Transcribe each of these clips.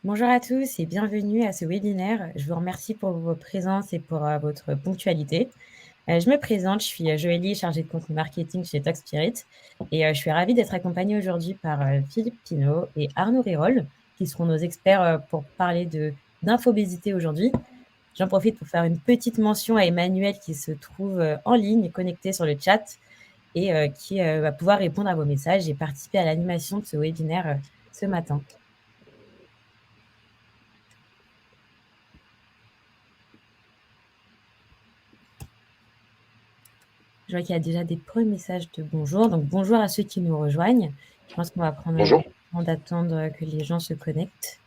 Bonjour à tous et bienvenue à ce webinaire. Je vous remercie pour votre présence et pour votre ponctualité. Je me présente, je suis Joëlie, chargée de contenu marketing chez Talkspirit et je suis ravie d'être accompagnée aujourd'hui par Philippe Pinault et Arnaud Rérol, qui seront nos experts pour parler d'infobésité aujourd'hui. J'en profite pour faire une petite mention à Emmanuel qui se trouve en ligne, connecté sur le chat et qui va pouvoir répondre à vos messages et participer à l'animation de ce webinaire ce matin. Je vois qu'il y a déjà des premiers messages de bonjour. Donc, bonjour à ceux qui nous rejoignent. Je pense qu'on va prendre le Bonjour. temps d'attendre que les gens se connectent.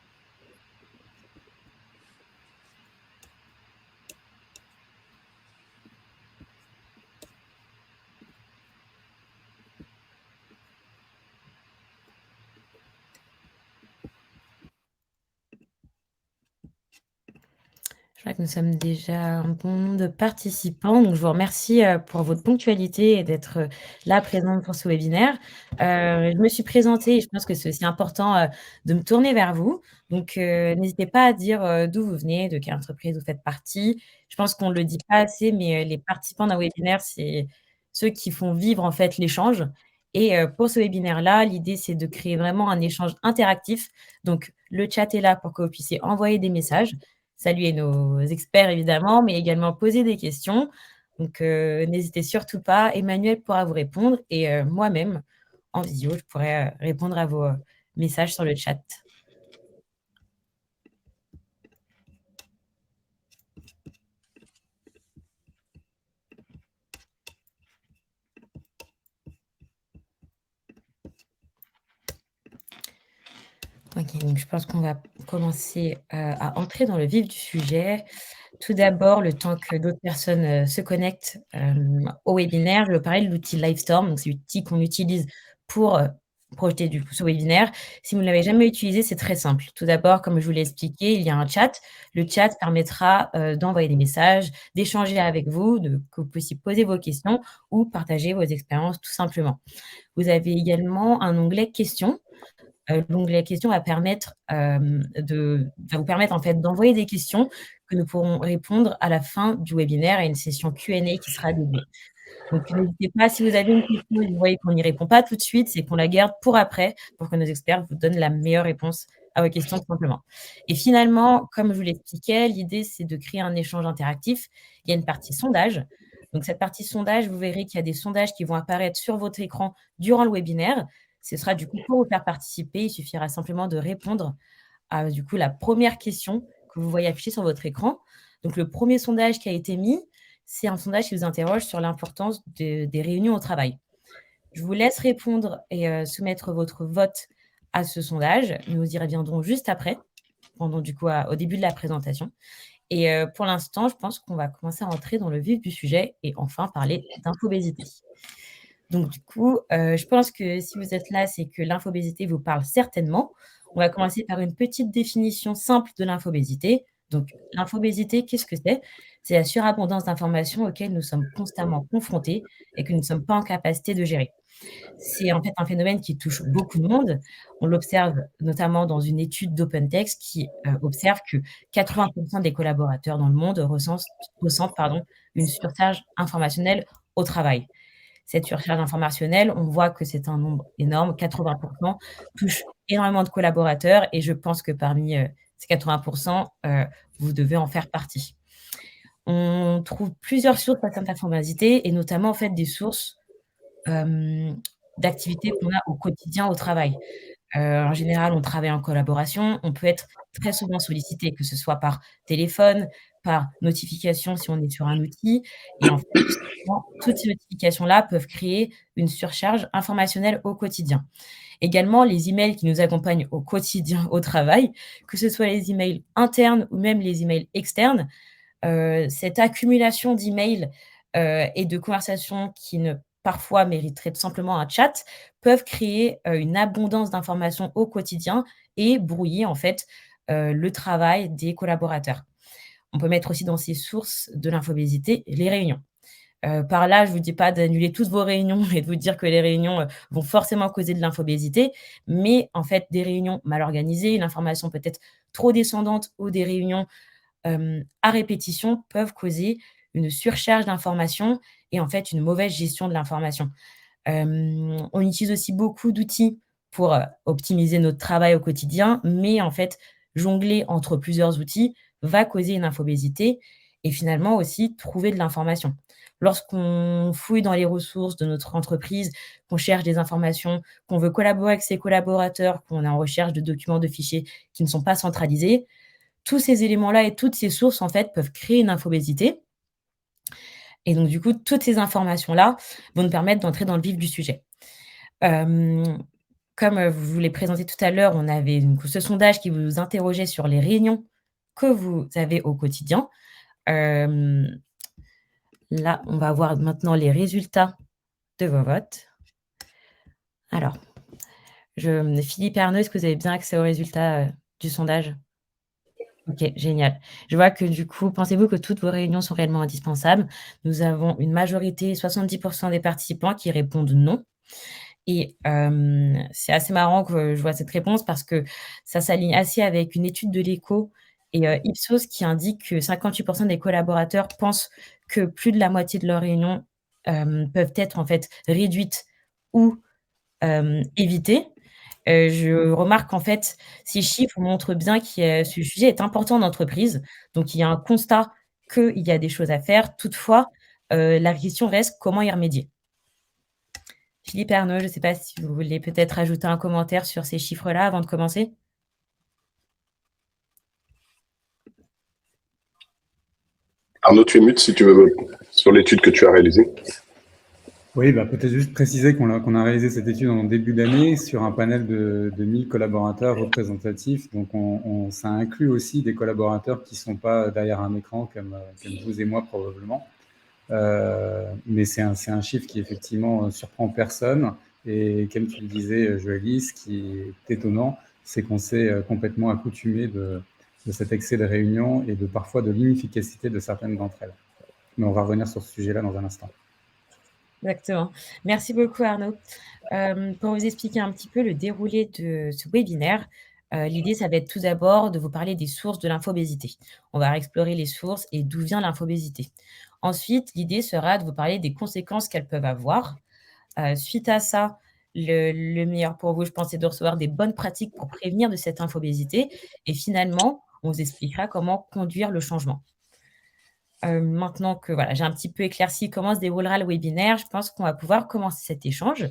Je vois que nous sommes déjà un bon nombre de participants. Donc, je vous remercie pour votre ponctualité et d'être là présente pour ce webinaire. Je me suis présentée et je pense que c'est aussi important de me tourner vers vous. Donc, n'hésitez pas à dire d'où vous venez, de quelle entreprise vous faites partie. Je pense qu'on ne le dit pas assez, mais les participants d'un webinaire, c'est ceux qui font vivre en fait l'échange. Et pour ce webinaire-là, l'idée, c'est de créer vraiment un échange interactif. Donc, le chat est là pour que vous puissiez envoyer des messages, saluer nos experts évidemment, mais également poser des questions. Donc, n'hésitez surtout pas. Emmanuel pourra vous répondre et moi-même, en visio, je pourrai répondre à vos messages sur le chat. OK, donc je pense qu'on va commencer à entrer dans le vif du sujet. Tout d'abord, le temps que d'autres personnes se connectent au webinaire, je vais parler de l'outil Livestorm. Donc, c'est l'outil qu'on utilise pour projeter du coup ce webinaire. Si vous ne l'avez jamais utilisé, c'est très simple. Tout d'abord, comme je vous l'ai expliqué, il y a un chat. Le chat permettra d'envoyer des messages, d'échanger avec vous, que vous puissiez poser vos questions ou partager vos expériences tout simplement. Vous avez également un onglet questions. L'onglet questions va vous permettre en fait d'envoyer des questions que nous pourrons répondre à la fin du webinaire à une session Q&A qui sera dédiée. Donc n'hésitez pas, si vous avez une question et que vous voyez qu'on n'y répond pas tout de suite, c'est qu'on la garde pour après, pour que nos experts vous donnent la meilleure réponse à vos questions tout simplement. Et finalement, comme je vous l'expliquais, l'idée c'est de créer un échange interactif. Il y a une partie sondage. Donc cette partie sondage, vous verrez qu'il y a des sondages qui vont apparaître sur votre écran durant le webinaire. Ce sera du coup pour vous faire participer, il suffira simplement de répondre à du coup la première question que vous voyez affichée sur votre écran. Donc le premier sondage qui a été mis, c'est un sondage qui vous interroge sur l'importance des réunions au travail. Je vous laisse répondre et soumettre votre vote à ce sondage. Nous y reviendrons juste après, pendant du coup au début de la présentation. Et pour l'instant, je pense qu'on va commencer à entrer dans le vif du sujet et enfin parler d'infobésité. Donc du coup, je pense que si vous êtes là, c'est que l'infobésité vous parle certainement. On va commencer par une petite définition simple de l'infobésité. Donc l'infobésité, qu'est-ce que c'est? C'est la surabondance d'informations auxquelles nous sommes constamment confrontés et que nous ne sommes pas en capacité de gérer. C'est en fait un phénomène qui touche beaucoup de monde. On l'observe notamment dans une étude d'OpenText qui observe que 80% des collaborateurs dans le monde ressentent une surcharge informationnelle au travail. Cette surcharge informationnelle, on voit que c'est un nombre énorme, 80% touche énormément de collaborateurs et je pense que parmi ces 80%, vous devez en faire partie. On trouve plusieurs sources à cette informaticité et notamment en fait des sources d'activités qu'on a au quotidien au travail. En général, on travaille en collaboration, on peut être très souvent sollicité, que ce soit par téléphone, par notification si on est sur un outil et en fait, tout simplement, toutes ces notifications-là peuvent créer une surcharge informationnelle au quotidien. Également, les emails qui nous accompagnent au quotidien au travail, que ce soit les emails internes ou même les emails externes, cette accumulation d'emails, et de conversations qui ne parfois mériteraient tout simplement un chat, peuvent créer, une abondance d'informations au quotidien et brouiller en fait, le travail des collaborateurs. On peut mettre aussi dans ces sources de l'infobésité les réunions. Par là, je vous dis pas d'annuler toutes vos réunions et de vous dire que les réunions, vont forcément causer de l'infobésité, mais en fait, des réunions mal organisées, une information peut-être trop descendante ou des réunions, à répétition peuvent causer une surcharge d'informations et en fait une mauvaise gestion de l'information. On utilise aussi beaucoup d'outils pour, optimiser notre travail au quotidien, mais en fait, jongler entre plusieurs outils va causer une infobésité et finalement aussi trouver de l'information. Lorsqu'on fouille dans les ressources de notre entreprise, qu'on cherche des informations, qu'on veut collaborer avec ses collaborateurs, qu'on est en recherche de documents, de fichiers qui ne sont pas centralisés, tous ces éléments-là et toutes ces sources, en fait, peuvent créer une infobésité et donc du coup, toutes ces informations-là vont nous permettre d'entrer dans le vif du sujet. Hem, Comme, je vous l'ai présenté tout à l'heure, on avait donc ce sondage qui vous interrogeait sur les réunions que vous avez au quotidien. Hem, Là, on va voir maintenant les résultats de vos votes. Alors, Philippe et Arnaud, est-ce que vous avez bien accès aux résultats, du sondage? OK, génial. Je vois que du coup, pensez-vous que toutes vos réunions sont réellement indispensables? Nous avons une majorité, 70 des participants qui répondent non. Et c'est assez marrant que je vois cette réponse parce que ça s'aligne assez avec une étude de l'Echo et Ipsos qui indique que 58 des collaborateurs pensent que plus de la moitié de leurs réunions, peuvent être en fait réduites ou évitées. Je remarque qu'en fait, ces chiffres montrent bien que ce sujet est important en entreprise. Donc il y a un constat qu'il y a des choses à faire. Toutefois, la question reste: comment y remédier? Philippe et Arnaud, je ne sais pas si vous voulez peut-être ajouter un commentaire sur ces chiffres-là avant de commencer? Arnaud, tu es mute si tu veux, sur l'étude que tu as réalisée. Oui, bah, peut-être juste préciser qu'on a réalisé cette étude en début d'année sur un panel de 1000 collaborateurs représentatifs. Donc, ça inclut aussi des collaborateurs qui ne sont pas derrière un écran comme vous et moi probablement. Mais c'est un chiffre qui effectivement surprend personne. Et comme tu le disais, Joëlie, ce qui est étonnant, c'est qu'on s'est complètement accoutumé de cet excès de réunions et parfois de l'inefficacité de certaines d'entre elles. Mais on va revenir sur ce sujet-là dans un instant. Exactement. Merci beaucoup Arnaud. Pour vous expliquer un petit peu le déroulé de ce webinaire, l'idée, ça va être tout d'abord de vous parler des sources de l'infobésité. On va explorer les sources et d'où vient l'infobésité. Ensuite, l'idée sera de vous parler des conséquences qu'elles peuvent avoir. Suite à ça, le meilleur pour vous, je pense, c'est de recevoir des bonnes pratiques pour prévenir de cette infobésité et finalement, on vous expliquera comment conduire le changement. Maintenant que voilà, j'ai un petit peu éclairci comment se déroulera le webinaire, je pense qu'on va pouvoir commencer cet échange.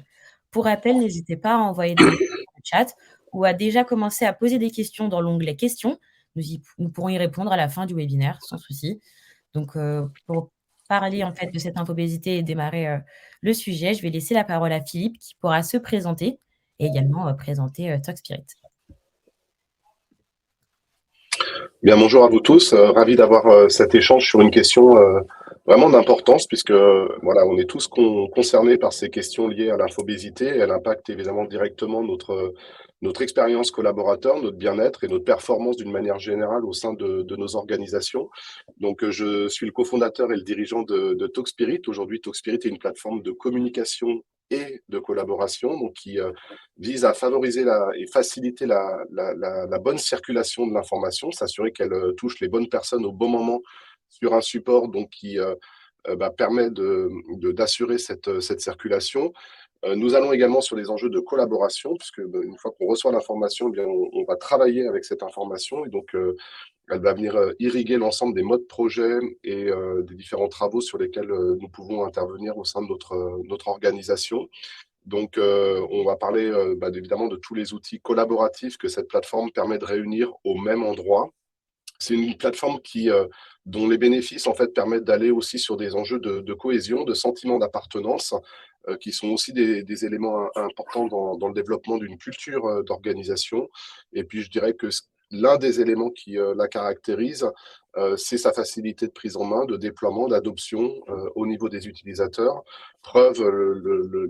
Pour rappel, n'hésitez pas à envoyer des messages dans le chat ou à déjà commencer à poser des questions dans l'onglet questions. Nous pourrons y répondre à la fin du webinaire sans souci. Donc, pour parler en fait de cette infobésité et démarrer, le sujet, je vais laisser la parole à Philippe qui pourra se présenter et également, présenter, Talkspirit. Bien, bonjour à vous tous. Ravi d'avoir cet échange sur une question vraiment d'importance puisque voilà, on est tous concernés par ces questions liées à l'infobésité. Elle impacte évidemment directement notre expérience collaborateur, notre bien-être et notre performance d'une manière générale au sein de nos organisations. Donc, je suis le cofondateur et le dirigeant de Talkspirit. Aujourd'hui, Talkspirit est une plateforme de communication et de collaboration, donc qui vise à favoriser et faciliter la bonne circulation de l'information, s'assurer qu'elle touche les bonnes personnes au bon moment sur un support donc qui permet d'assurer cette circulation. Nous allons également sur les enjeux de collaboration, puisque une fois qu'on reçoit l'information, eh bien, on va travailler avec cette information et donc elle va venir irriguer l'ensemble des modes projet et des différents travaux sur lesquels nous pouvons intervenir au sein de notre organisation. Donc, on va parler évidemment de tous les outils collaboratifs que cette plateforme permet de réunir au même endroit. C'est une plateforme dont les bénéfices en fait permettent d'aller aussi sur des enjeux de cohésion, de sentiment d'appartenance, qui sont aussi des éléments importants dans le développement d'une culture d'organisation. Et puis je dirais que l'un des éléments qui la caractérise, c'est sa facilité de prise en main, de déploiement, d'adoption au niveau des utilisateurs. Preuve,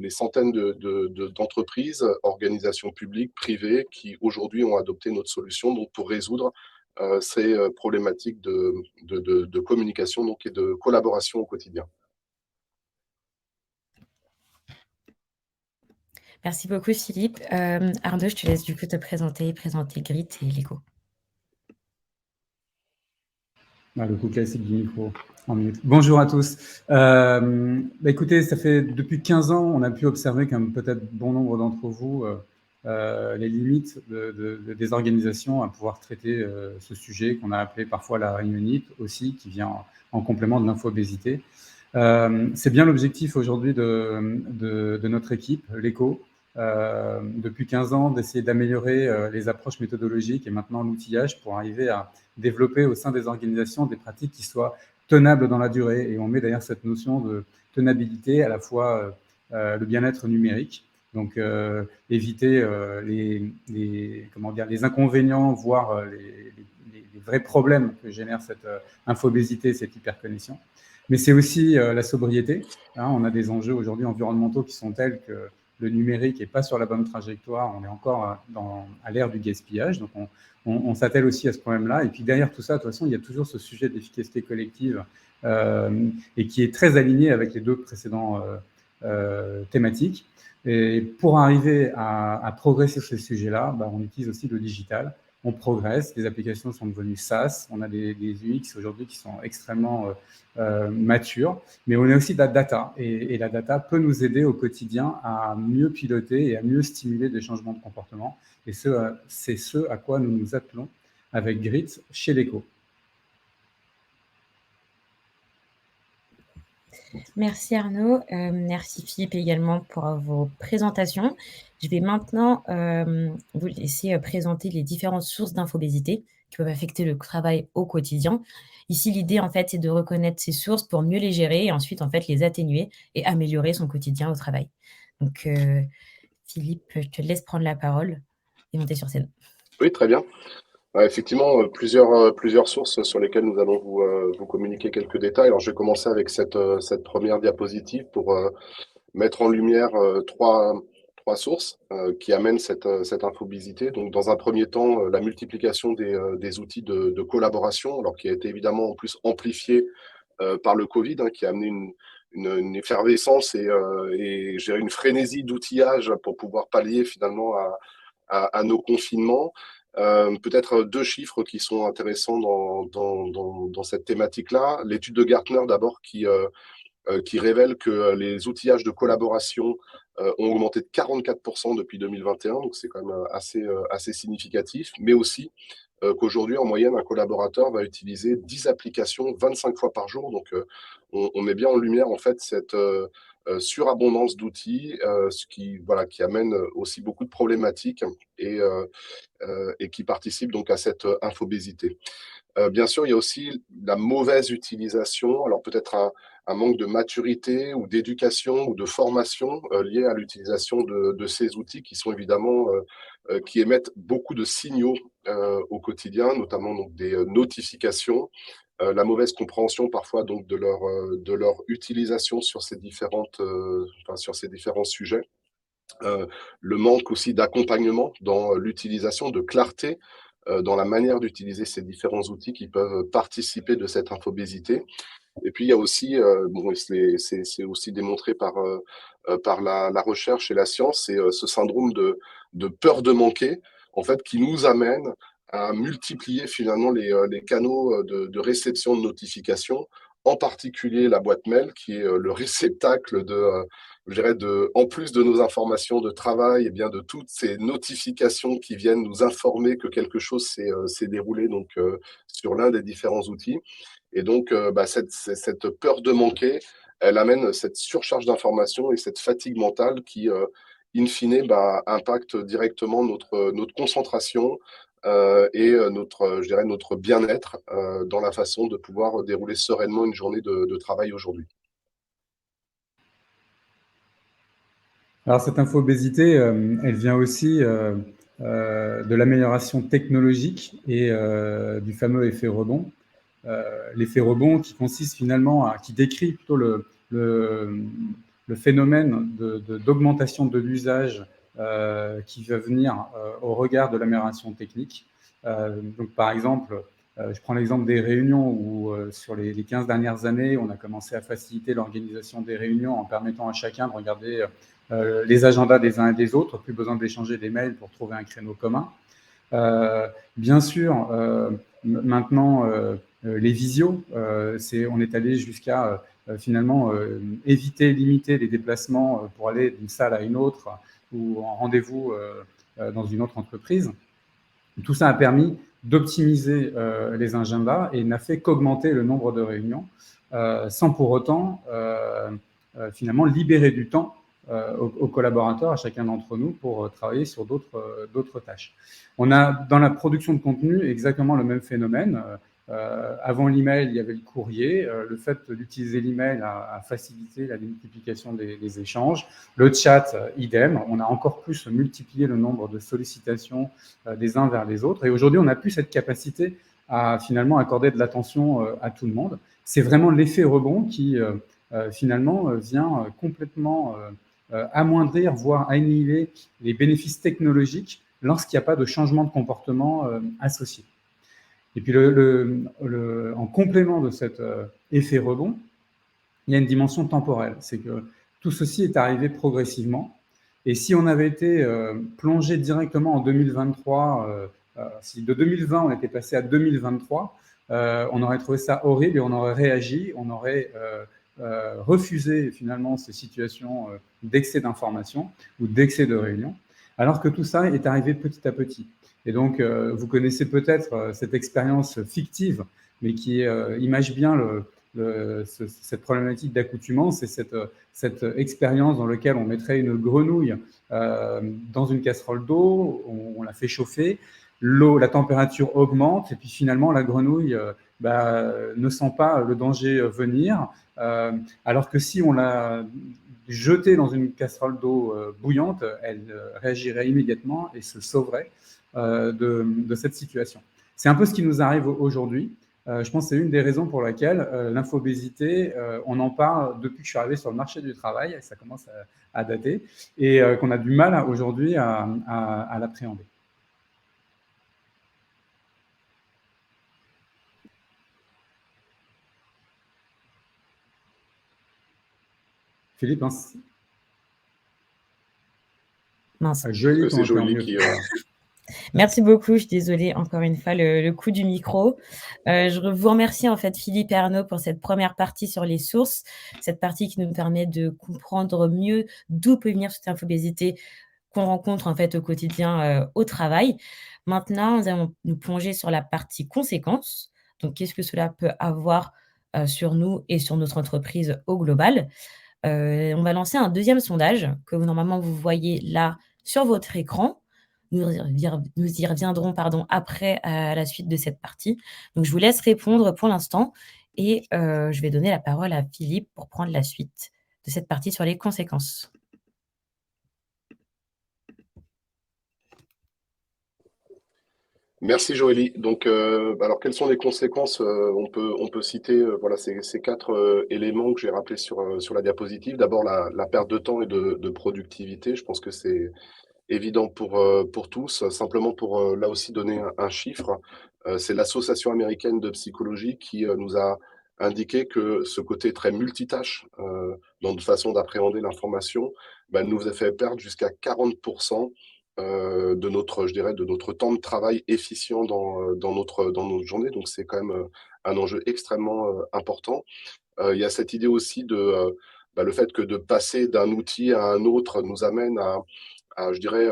les centaines d'entreprises, organisations publiques, privées, qui aujourd'hui ont adopté notre solution donc, pour résoudre ces problématiques de communication donc, et de collaboration au quotidien. Merci beaucoup Philippe. Arnaud, je te laisse du coup te présenter Grit et l'ECO. Le coup classique du micro en mute. Bonjour à tous. Écoutez, ça fait depuis 15 ans, on a pu observer, comme peut-être bon nombre d'entre vous, les limites des organisations à pouvoir traiter ce sujet qu'on a appelé parfois la réunionite aussi, qui vient en complément de l'infobésité. C'est bien l'objectif aujourd'hui de notre équipe, l'ECO, depuis 15 ans, d'essayer d'améliorer les approches méthodologiques et maintenant l'outillage pour arriver à développer au sein des organisations des pratiques qui soient tenables dans la durée. Et on met d'ailleurs cette notion de tenabilité à la fois le bien-être numérique, donc éviter les inconvénients, voire les vrais problèmes que génère cette infobésité, cette hyperconnexion. Mais c'est aussi la sobriété. On a des enjeux aujourd'hui environnementaux qui sont tels que le numérique n'est pas sur la bonne trajectoire, on est encore à l'ère du gaspillage, donc on s'attelle aussi à ce problème-là. Et puis derrière tout ça, de toute façon, il y a toujours ce sujet d'efficacité collective et qui est très aligné avec les deux précédents thématiques. Et pour arriver à progresser sur ces sujets-là, on utilise aussi le digital. On progresse, les applications sont devenues SaaS, on a des UX aujourd'hui qui sont extrêmement matures, mais on a aussi de la data, et la data peut nous aider au quotidien à mieux piloter et à mieux stimuler des changements de comportement, et c'est ce à quoi nous nous attelons avec Grit chez l'ECO. Merci Arnaud, merci Philippe également pour vos présentations. Je vais maintenant vous laisser présenter les différentes sources d'infobésité qui peuvent affecter le travail au quotidien. Ici, l'idée en fait, c'est de reconnaître ces sources pour mieux les gérer et ensuite en fait les atténuer et améliorer son quotidien au travail. Donc Philippe, je te laisse prendre la parole et monter sur scène. Oui, très bien. Effectivement, plusieurs sources sur lesquelles nous allons vous communiquer quelques détails. Alors, je vais commencer avec cette première diapositive pour mettre en lumière trois sources qui amènent cette infobésité. Donc, dans un premier temps, la multiplication des outils de collaboration, alors qui a été évidemment en plus amplifiée par le Covid, qui a amené une effervescence et une frénésie d'outillage pour pouvoir pallier finalement à nos confinements. Peut-être deux chiffres qui sont intéressants dans cette thématique-là. L'étude de Gartner d'abord qui révèle que les outillages de collaboration ont augmenté de 44% depuis 2021, donc c'est quand même assez significatif, mais aussi qu'aujourd'hui, en moyenne, un collaborateur va utiliser 10 applications 25 fois par jour. Donc, on met bien en lumière en fait cette surabondance d'outils, ce qui amène aussi beaucoup de problématiques et qui participe donc à cette infobésité. Bien sûr, il y a aussi la mauvaise utilisation, alors peut-être un manque de maturité ou d'éducation ou de formation lié à l'utilisation de ces outils qui sont évidemment qui émettent beaucoup de signaux au quotidien, notamment donc des notifications, la mauvaise compréhension parfois donc de leur utilisation sur ces différents sujets. Le manque aussi d'accompagnement dans l'utilisation, de clarté dans la manière d'utiliser ces différents outils qui peuvent participer de cette infobésité. Et puis, il y a aussi, c'est aussi démontré par la recherche et la science, c'est ce syndrome de peur de manquer, en fait, qui nous amène à multiplier finalement les canaux de réception de notifications, en particulier la boîte mail, qui est le réceptacle en plus de nos informations de travail, et bien de toutes ces notifications qui viennent nous informer que quelque chose s'est déroulé donc, sur l'un des différents outils. Et donc, cette peur de manquer, elle amène cette surcharge d'informations et cette fatigue mentale qui, in fine, impacte directement notre concentration et notre bien-être dans la façon de pouvoir dérouler sereinement une journée de travail aujourd'hui. Alors, cette infobésité, elle vient aussi de l'amélioration technologique et du fameux effet rebond. L'effet rebond qui consiste finalement qui décrit plutôt le phénomène d'augmentation de l'usage qui va venir au regard de l'amélioration technique. Donc, par exemple, je prends l'exemple des réunions où, sur les 15 dernières années, on a commencé à faciliter l'organisation des réunions en permettant à chacun de regarder les agendas des uns et des autres, plus besoin d'échanger des mails pour trouver un créneau commun. Bien sûr, maintenant, les visios, on est allé jusqu'à finalement éviter, limiter les déplacements pour aller d'une salle à une autre ou en rendez-vous dans une autre entreprise. Tout ça a permis d'optimiser les agendas et n'a fait qu'augmenter le nombre de réunions sans pour autant finalement libérer du temps aux collaborateurs, à chacun d'entre nous, pour travailler sur d'autres tâches. On a dans la production de contenu exactement le même phénomène. Avant l'email, il y avait le courrier. Le fait d'utiliser l'email a facilité la multiplication des échanges. Le chat, idem. On a encore plus multiplié le nombre de sollicitations des uns vers les autres. Et aujourd'hui, on n'a plus cette capacité à finalement accorder de l'attention à tout le monde. C'est vraiment l'effet rebond qui finalement vient complètement amoindrir, voire annihiler les bénéfices technologiques lorsqu'il n'y a pas de changement de comportement associé. Et puis, en complément de cet effet rebond, il y a une dimension temporelle. C'est que tout ceci est arrivé progressivement. Et si on avait été plongé directement en 2023, si de 2020 on était passé à 2023, on aurait trouvé ça horrible et on aurait réagi, on aurait refusé finalement ces situations d'excès d'information ou d'excès de réunion, alors que tout ça est arrivé petit à petit. Et donc, vous connaissez peut-être cette expérience fictive, mais qui image bien cette problématique d'accoutumance et cette expérience dans laquelle on mettrait une grenouille dans une casserole d'eau, on la fait chauffer, la température augmente et puis finalement la grenouille ne sent pas le danger venir, alors que si on l'a jetée dans une casserole d'eau bouillante, elle réagirait immédiatement et se sauverait de cette situation. C'est un peu ce qui nous arrive aujourd'hui. Je pense que c'est une des raisons pour laquelle l'infobésité, on en parle depuis que je suis arrivé sur le marché du travail, ça commence à dater, et qu'on a du mal aujourd'hui à l'appréhender. Philippe, mince. Joëlie, c'est Joëlie qui... Merci beaucoup, je suis désolée, encore une fois, le coup du micro. Je vous remercie en fait Philippe et Arnaud pour cette première partie sur les sources, cette partie qui nous permet de comprendre mieux d'où peut venir cette infobésité qu'on rencontre en fait au quotidien au travail. Maintenant, nous allons nous plonger sur la partie conséquences. Donc, qu'est-ce que cela peut avoir sur nous et sur notre entreprise au global? On va lancer un deuxième sondage que normalement vous voyez là sur votre écran. Nous y reviendrons après à la suite de cette partie. Donc, je vous laisse répondre pour l'instant et je vais donner la parole à Philippe pour prendre la suite de cette partie sur les conséquences. Merci Joëlie. Donc, alors quelles sont les conséquences? On peut citer voilà, ces quatre éléments que j'ai rappelés sur la diapositive. D'abord, la perte de temps et de productivité. Je pense que c'est évident pour tous. Simplement pour là aussi donner un chiffre, c'est l'Association américaine de psychologie qui nous a indiqué que ce côté très multitâche dans notre façon d'appréhender l'information nous a fait perdre jusqu'à 40% de notre temps de travail efficient dans nos journées. Donc, c'est quand même un enjeu extrêmement important. Il y a cette idée aussi de le fait que de passer d'un outil à un autre nous amène je dirais,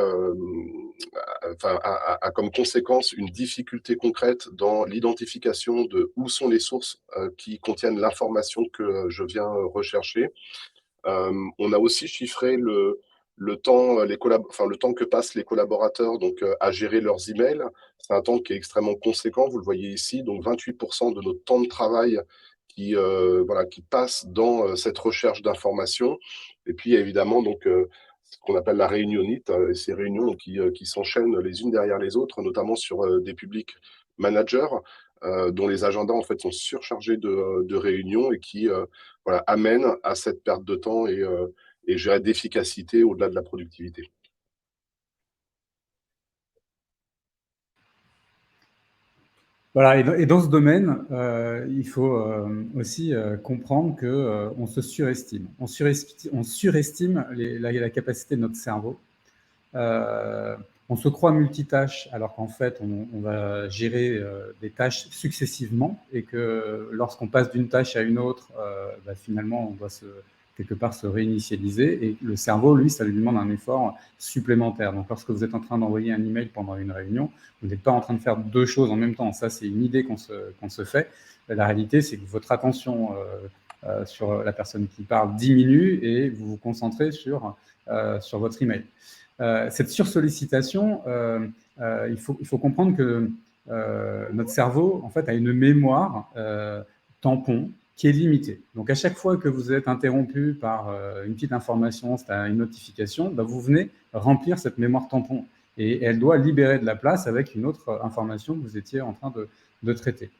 comme conséquence une difficulté concrète dans l'identification de où sont les sources qui contiennent l'information que je viens rechercher. On a aussi chiffré le temps, le temps que passent les collaborateurs donc, à gérer leurs emails. C'est un temps qui est extrêmement conséquent, vous le voyez ici, donc 28% de notre temps de travail qui passe dans cette recherche d'informations. Et puis évidemment donc ce qu'on appelle la réunionnite, ces réunions qui s'enchaînent les unes derrière les autres, notamment sur des publics managers dont les agendas en fait sont surchargés de réunions et qui amènent à cette perte de temps et je dirais d'efficacité au-delà de la productivité. Voilà, et dans ce domaine, il faut aussi comprendre que on se surestime. On surestime la capacité de notre cerveau. Euh, on se croit multitâche alors qu'en fait on va gérer des tâches successivement et que lorsqu'on passe d'une tâche à une autre, finalement on doit quelque part se réinitialiser et le cerveau, lui, ça lui demande un effort supplémentaire. Donc lorsque vous êtes en train d'envoyer un email pendant une réunion, vous n'êtes pas en train de faire deux choses en même temps. Ça, c'est une idée qu'on se fait. La réalité, c'est que votre attention sur la personne qui parle diminue et vous vous concentrez sur votre email. Cette sursollicitation, il faut comprendre que notre cerveau, en fait, a une mémoire tampon qui est limitée. Donc, à chaque fois que vous êtes interrompu par une petite information, c'est une notification, vous venez remplir cette mémoire tampon. Et elle doit libérer de la place avec une autre information que vous étiez en train de traiter.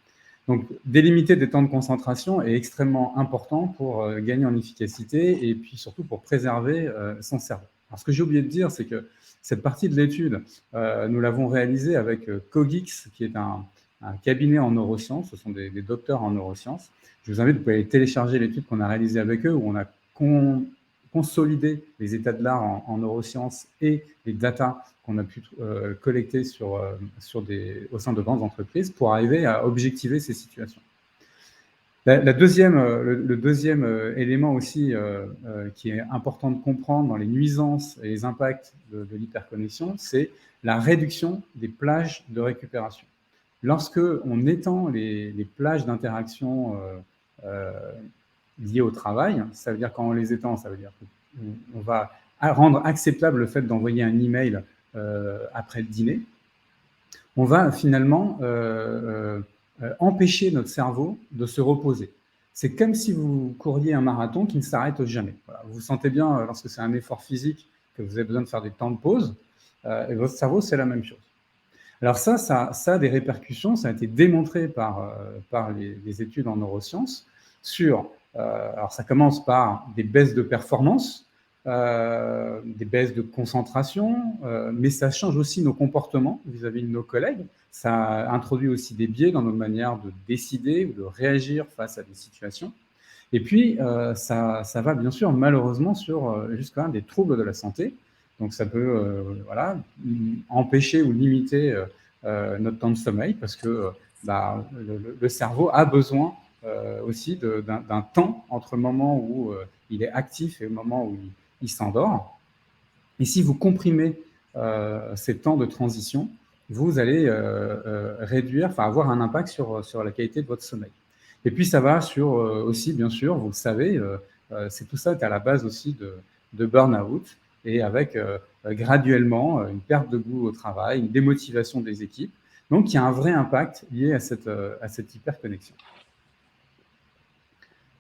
Donc, délimiter des temps de concentration est extrêmement important pour gagner en efficacité et puis surtout pour préserver son cerveau. Alors, ce que j'ai oublié de dire, c'est que cette partie de l'étude, nous l'avons réalisée avec Cogix, qui est un cabinet en neurosciences. Ce sont des docteurs en neurosciences. Je vous invite, vous pouvez télécharger l'étude qu'on a réalisée avec eux, où on a consolidé les états de l'art en neurosciences et les datas qu'on a pu collecter au sein de grandes entreprises pour arriver à objectiver ces situations. Le deuxième élément aussi qui est important de comprendre dans les nuisances et les impacts de l'hyperconnexion, c'est la réduction des plages de récupération. Lorsque on étend les plages d'interaction liées au travail, ça veut dire quand on les étend, ça veut dire qu'on va rendre acceptable le fait d'envoyer un email après le dîner, on va finalement empêcher notre cerveau de se reposer. C'est comme si vous couriez un marathon qui ne s'arrête jamais. Voilà. Vous sentez bien, lorsque c'est un effort physique, que vous avez besoin de faire des temps de pause, et votre cerveau, c'est la même chose. Alors ça a des répercussions, ça a été démontré par les études en neurosciences sur, alors ça commence par des baisses de performance, des baisses de concentration, mais ça change aussi nos comportements vis-à-vis de nos collègues. Ça introduit aussi des biais dans nos manières de décider ou de réagir face à des situations. Et puis, ça va bien sûr malheureusement jusqu'à des troubles de la santé. Donc ça peut empêcher ou limiter notre temps de sommeil parce que le cerveau a besoin aussi d'un temps entre le moment où il est actif et le moment où il s'endort. Et si vous comprimez ces temps de transition, vous allez avoir un impact sur la qualité de votre sommeil. Et puis ça va sur aussi, bien sûr, vous le savez, c'est tout ça est à la base aussi de burn-out et avec graduellement une perte de goût au travail, une démotivation des équipes. Donc il y a un vrai impact lié à cette hyperconnexion.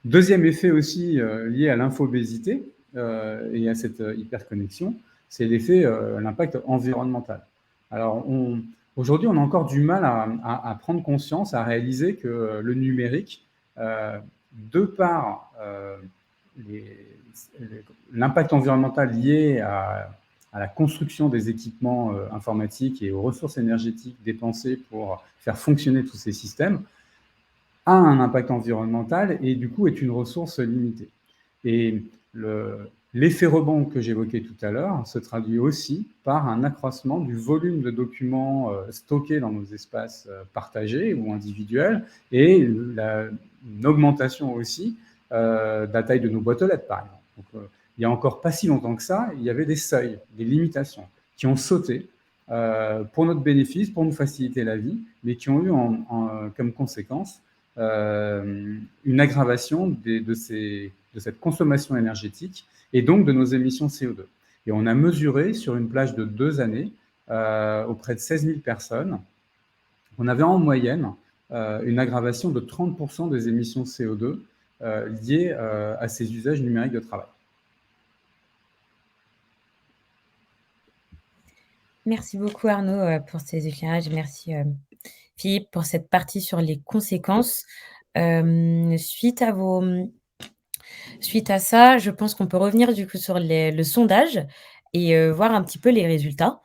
Deuxième effet aussi lié à l'infobésité et à cette hyperconnexion, c'est l'impact environnemental. Alors, aujourd'hui, on a encore du mal à prendre conscience, à réaliser que le numérique, de par l'impact environnemental lié à la construction des équipements informatiques et aux ressources énergétiques dépensées pour faire fonctionner tous ces systèmes, a un impact environnemental et du coup est une ressource limitée. Et l'effet rebond que j'évoquais tout à l'heure se traduit aussi par un accroissement du volume de documents stockés dans nos espaces partagés ou individuels et une augmentation aussi de la taille de nos boîtes aux lettres, par exemple. Donc, il n'y a encore pas si longtemps que ça, il y avait des seuils, des limitations qui ont sauté pour notre bénéfice, pour nous faciliter la vie, mais qui ont eu comme conséquence une aggravation de cette consommation énergétique et donc de nos émissions CO2. Et on a mesuré sur une plage de 2 années, auprès de 16 000 personnes, on avait en moyenne une aggravation de 30% des émissions CO2 liées à ces usages numériques de travail. Merci beaucoup Arnaud pour ces éclairages. Merci Philippe pour cette partie sur les conséquences. Suite à ça, je pense qu'on peut revenir du coup sur le sondage et voir un petit peu les résultats.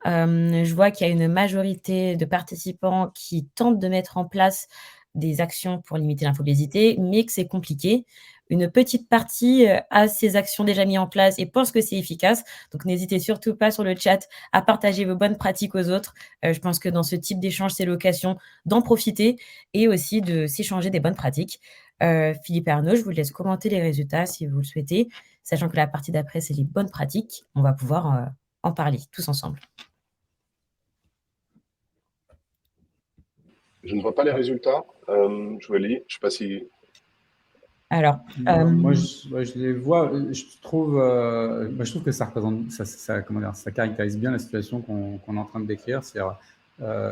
Je vois qu'il y a une majorité de participants qui tentent de mettre en place des actions pour limiter l'infobésité, mais que c'est compliqué. Une petite partie, a ces actions déjà mis en place et pense que c'est efficace. Donc n'hésitez surtout pas sur le chat à partager vos bonnes pratiques aux autres. Je pense que dans ce type d'échange, c'est l'occasion d'en profiter et aussi de s'échanger des bonnes pratiques. Philippe et Arnaud, je vous laisse commenter les résultats si vous le souhaitez, sachant que la partie d'après, c'est les bonnes pratiques. On va pouvoir, en parler tous ensemble. Je ne vois pas les résultats. Joëlie, je ne sais pas si… Alors, moi, je les vois. Je trouve que ça représente, comment dire, ça caractérise bien la situation qu'on est en train de décrire. C'est-à-dire,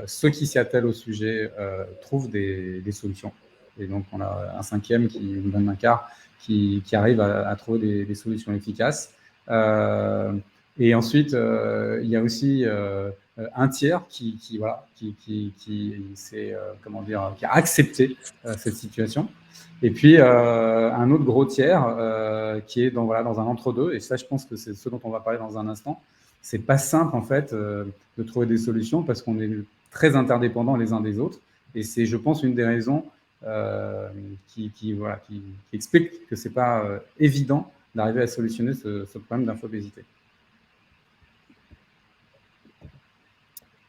ceux qui s'y attellent au sujet trouvent des solutions. Et donc, on a un cinquième qui nous donne un quart qui arrive à trouver des solutions efficaces. Et ensuite, il y a aussi un tiers voilà, comment dire, qui a accepté cette situation. Et puis, un autre gros tiers qui est voilà, dans un entre-deux. Et ça, je pense que c'est ce dont on va parler dans un instant. C'est pas simple, en fait, de trouver des solutions parce qu'on est très interdépendants les uns des autres. Et c'est, je pense, une des raisons voilà, qui explique que c'est pas évident d'arriver à solutionner ce problème d'infobésité.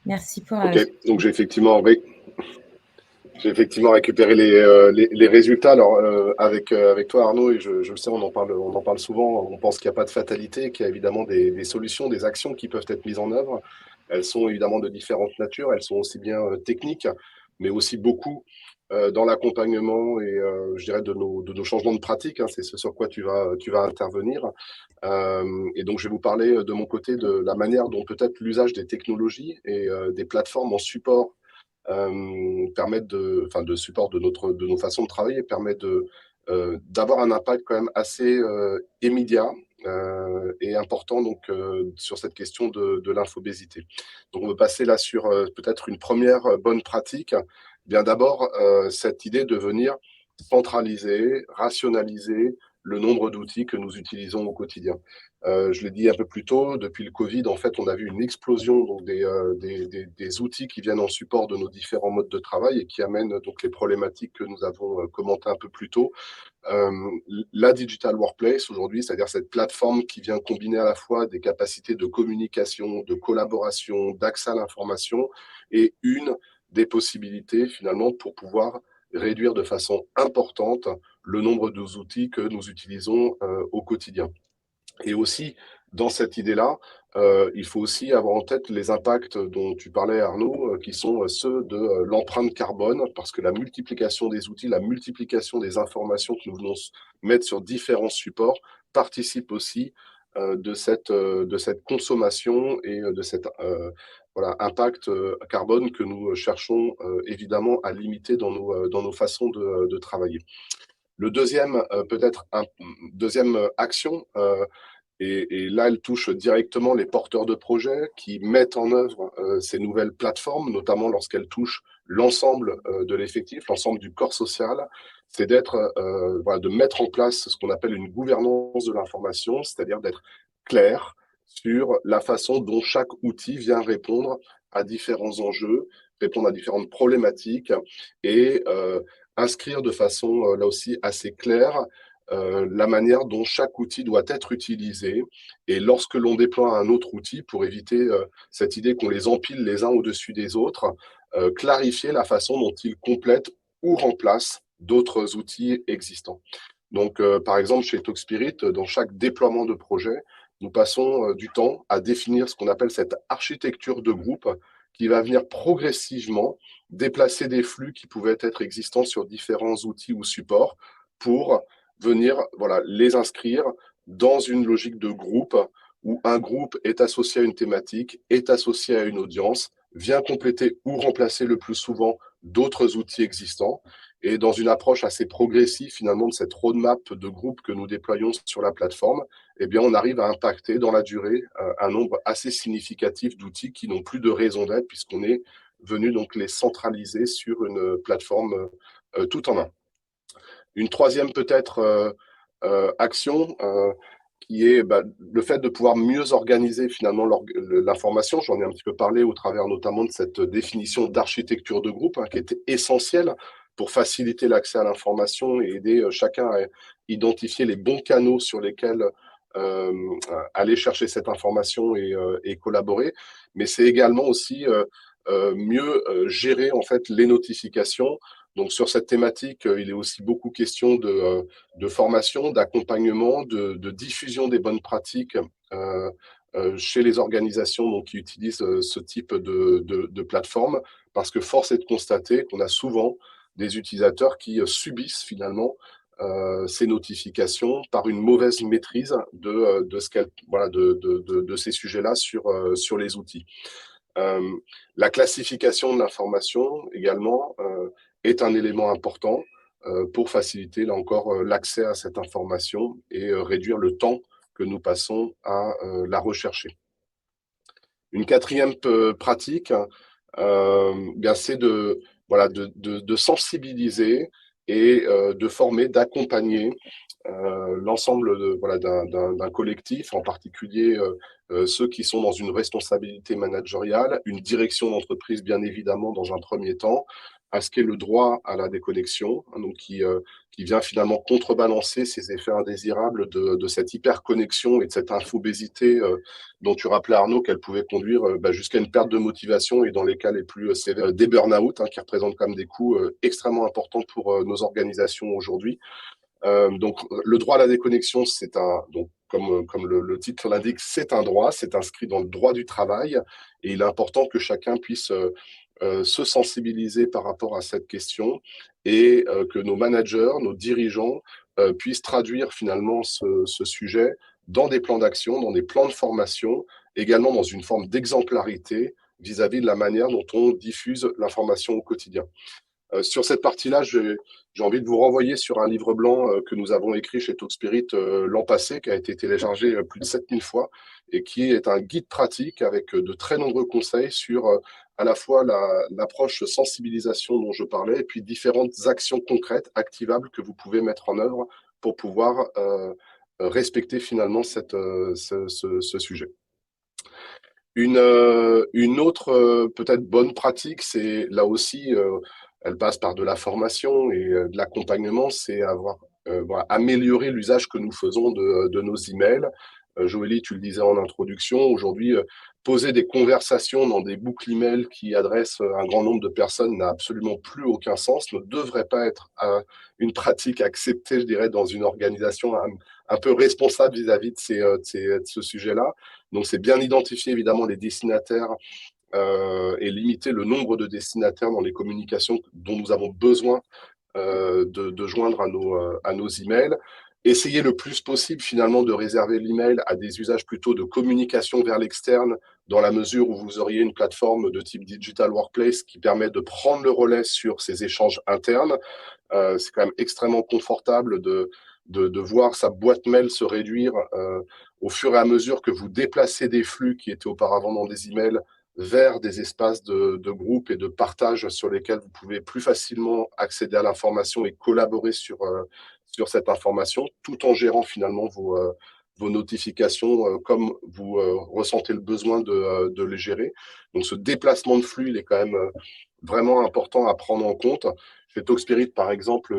Merci pour… Ok, donc j'ai effectivement récupéré les résultats. Alors, avec toi, Arnaud, et je le sais, on en parle souvent, on pense qu'il n'y a pas de fatalité, qu'il y a évidemment des solutions, des actions qui peuvent être mises en œuvre. Elles sont évidemment de différentes natures, elles sont aussi bien techniques, mais aussi beaucoup dans l'accompagnement et je dirais de nos changements de pratique. Hein, c'est ce sur quoi tu vas intervenir. Et donc, je vais vous parler de mon côté de la manière dont peut-être l'usage des technologies et des plateformes en support permettent de support de nos façons de travailler, permet d'avoir un impact quand même assez immédiat et important donc sur cette question de l'infobésité. Donc on va passer là sur peut-être une première bonne pratique. Bien d'abord cette idée de venir centraliser, rationaliser le nombre d'outils que nous utilisons au quotidien. Je l'ai dit un peu plus tôt, depuis le Covid, en fait, on a vu une explosion donc, des outils qui viennent en support de nos différents modes de travail et qui amènent donc les problématiques que nous avons commentées un peu plus tôt. La Digital Workplace aujourd'hui, c'est-à-dire cette plateforme qui vient combiner à la fois des capacités de communication, de collaboration, d'accès à l'information et une des possibilités finalement pour pouvoir réduire de façon importante le nombre d'outils que nous utilisons au quotidien. Et aussi, dans cette idée-là, il faut aussi avoir en tête les impacts dont tu parlais, Arnaud, qui sont ceux de l'empreinte carbone, parce que la multiplication des outils, la multiplication des informations que nous venons mettre sur différents supports participe aussi de cette consommation et de cet voilà, impact carbone que nous cherchons évidemment à limiter dans nos façons de travailler. Le deuxième, peut-être, deuxième action, et là, elle touche directement les porteurs de projets qui mettent en œuvre ces nouvelles plateformes, notamment lorsqu'elles touchent l'ensemble de l'effectif, l'ensemble du corps social, c'est voilà, de mettre en place ce qu'on appelle une gouvernance de l'information, c'est-à-dire d'être clair sur la façon dont chaque outil vient répondre à différents enjeux, répondre à différentes problématiques et inscrire de façon là aussi assez claire la manière dont chaque outil doit être utilisé et lorsque l'on déploie un autre outil pour éviter cette idée qu'on les empile les uns au-dessus des autres, clarifier la façon dont ils complètent ou remplacent d'autres outils existants. Donc, par exemple, chez Talkspirit, dans chaque déploiement de projet, nous passons du temps à définir ce qu'on appelle cette architecture de groupe qui va venir progressivement déplacer des flux qui pouvaient être existants sur différents outils ou supports pour venir voilà, les inscrire dans une logique de groupe où un groupe est associé à une thématique, est associé à une audience, vient compléter ou remplacer le plus souvent d'autres outils existants. Et dans une approche assez progressive finalement de cette roadmap de groupe que nous déployons sur la plateforme, eh bien, on arrive à impacter dans la durée un nombre assez significatif d'outils qui n'ont plus de raison d'être puisqu'on est venu donc les centraliser sur une plateforme tout en un. Une troisième peut-être action qui est le fait de pouvoir mieux organiser finalement l'information. J'en ai un petit peu parlé au travers notamment de cette définition d'architecture de groupe, qui était essentielle pour faciliter l'accès à l'information et aider chacun à identifier les bons canaux sur lesquels aller chercher cette information et collaborer. Mais c'est également aussi mieux gérer en fait les notifications. Donc sur cette thématique, il est aussi beaucoup question de formation, d'accompagnement, de diffusion des bonnes pratiques chez les organisations donc, qui utilisent ce type de plateforme, parce que force est de constater qu'on a souvent des utilisateurs qui subissent finalement ces notifications par une mauvaise maîtrise de ces sujets-là sur les outils. La classification de l'information également est un élément important pour faciliter, là encore, l'accès à cette information et réduire le temps que nous passons à la rechercher. Une quatrième pratique, c'est de sensibiliser et de former, d'accompagner l'ensemble d'un collectif, en particulier ceux qui sont dans une responsabilité managériale, une direction d'entreprise bien évidemment dans un premier temps, à ce qu'est le droit à la déconnexion, donc qui vient finalement contrebalancer ces effets indésirables de cette hyperconnexion et de cette infobésité dont tu rappelais Arnaud qu'elle pouvait conduire jusqu'à une perte de motivation et dans les cas les plus sévères des burn-out qui représentent quand même des coûts extrêmement importants pour nos organisations aujourd'hui. Donc, le droit à la déconnexion, comme le titre l'indique, c'est un droit, c'est inscrit dans le droit du travail, et il est important que chacun puisse se sensibiliser par rapport à cette question et que nos managers, nos dirigeants puissent traduire finalement ce sujet dans des plans d'action, dans des plans de formation, également dans une forme d'exemplarité vis-à-vis de la manière dont on diffuse l'information au quotidien. Sur cette partie-là, j'ai envie de vous renvoyer sur un livre blanc que nous avons écrit chez Talkspirit l'an passé, qui a été téléchargé plus de 7000 fois et qui est un guide pratique avec de très nombreux conseils sur à la fois l'approche sensibilisation dont je parlais et puis différentes actions concrètes, activables que vous pouvez mettre en œuvre pour pouvoir respecter finalement ce sujet. Une autre peut-être bonne pratique, c'est là aussi, elle passe par de la formation et de l'accompagnement, c'est améliorer l'usage que nous faisons de nos emails. Joëlie, tu le disais en introduction, aujourd'hui, poser des conversations dans des boucles email qui adressent un grand nombre de personnes n'a absolument plus aucun sens, ne devrait pas être une pratique acceptée, je dirais, dans une organisation un peu responsable vis-à-vis de ce sujet-là. Donc, c'est bien identifier évidemment les destinataires et limiter le nombre de destinataires dans les communications dont nous avons besoin de joindre à nos emails. Essayer le plus possible finalement de réserver l'email à des usages plutôt de communication vers l'externe, dans la mesure où vous auriez une plateforme de type Digital Workplace qui permet de prendre le relais sur ces échanges internes. C'est quand même extrêmement confortable de voir sa boîte mail se réduire au fur et à mesure que vous déplacez des flux qui étaient auparavant dans des emails vers des espaces de groupe et de partage sur lesquels vous pouvez plus facilement accéder à l'information et collaborer sur cette information, tout en gérant finalement vos notifications comme vous ressentez le besoin de les gérer. Donc ce déplacement de flux, il est quand même vraiment important à prendre en compte. Chez Talkspirit, par exemple,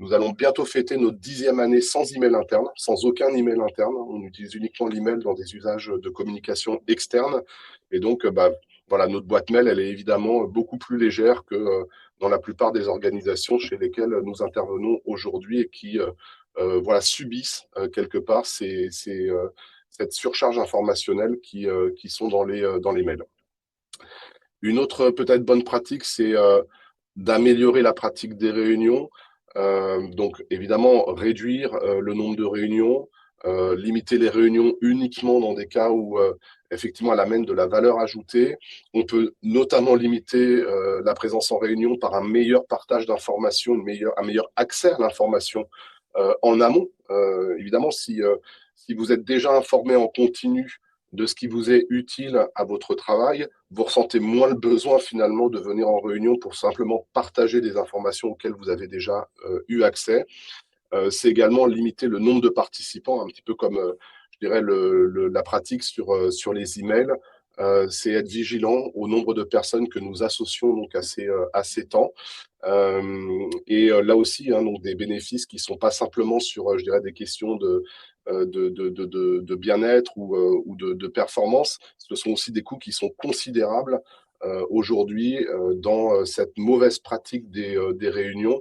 nous allons bientôt fêter notre 10e année sans email interne, sans aucun email interne. On utilise uniquement l'email dans des usages de communication externe. Et donc, notre boîte mail, elle est évidemment beaucoup plus légère que dans la plupart des organisations chez lesquelles nous intervenons aujourd'hui et qui subissent quelque part cette surcharge informationnelle qui sont dans les mails. Une autre peut-être bonne pratique, c'est d'améliorer la pratique des réunions. Donc, évidemment, réduire le nombre de réunions, limiter les réunions uniquement dans des cas où, effectivement, elle amène de la valeur ajoutée. On peut notamment limiter la présence en réunion par un meilleur partage d'informations, un meilleur accès à l'information en amont. Évidemment, si vous êtes déjà informé en continu de ce qui vous est utile à votre travail, vous ressentez moins le besoin finalement de venir en réunion pour simplement partager des informations auxquelles vous avez déjà eu accès. c'est également limiter le nombre de participants, un petit peu comme, je dirais, la pratique sur les emails. C'est être vigilant au nombre de personnes que nous associons donc à ces temps. Là aussi, hein, donc des bénéfices qui sont pas simplement sur, je dirais, des questions de bien-être ou de performance. Ce sont aussi des coûts qui sont considérables aujourd'hui dans cette mauvaise pratique des réunions.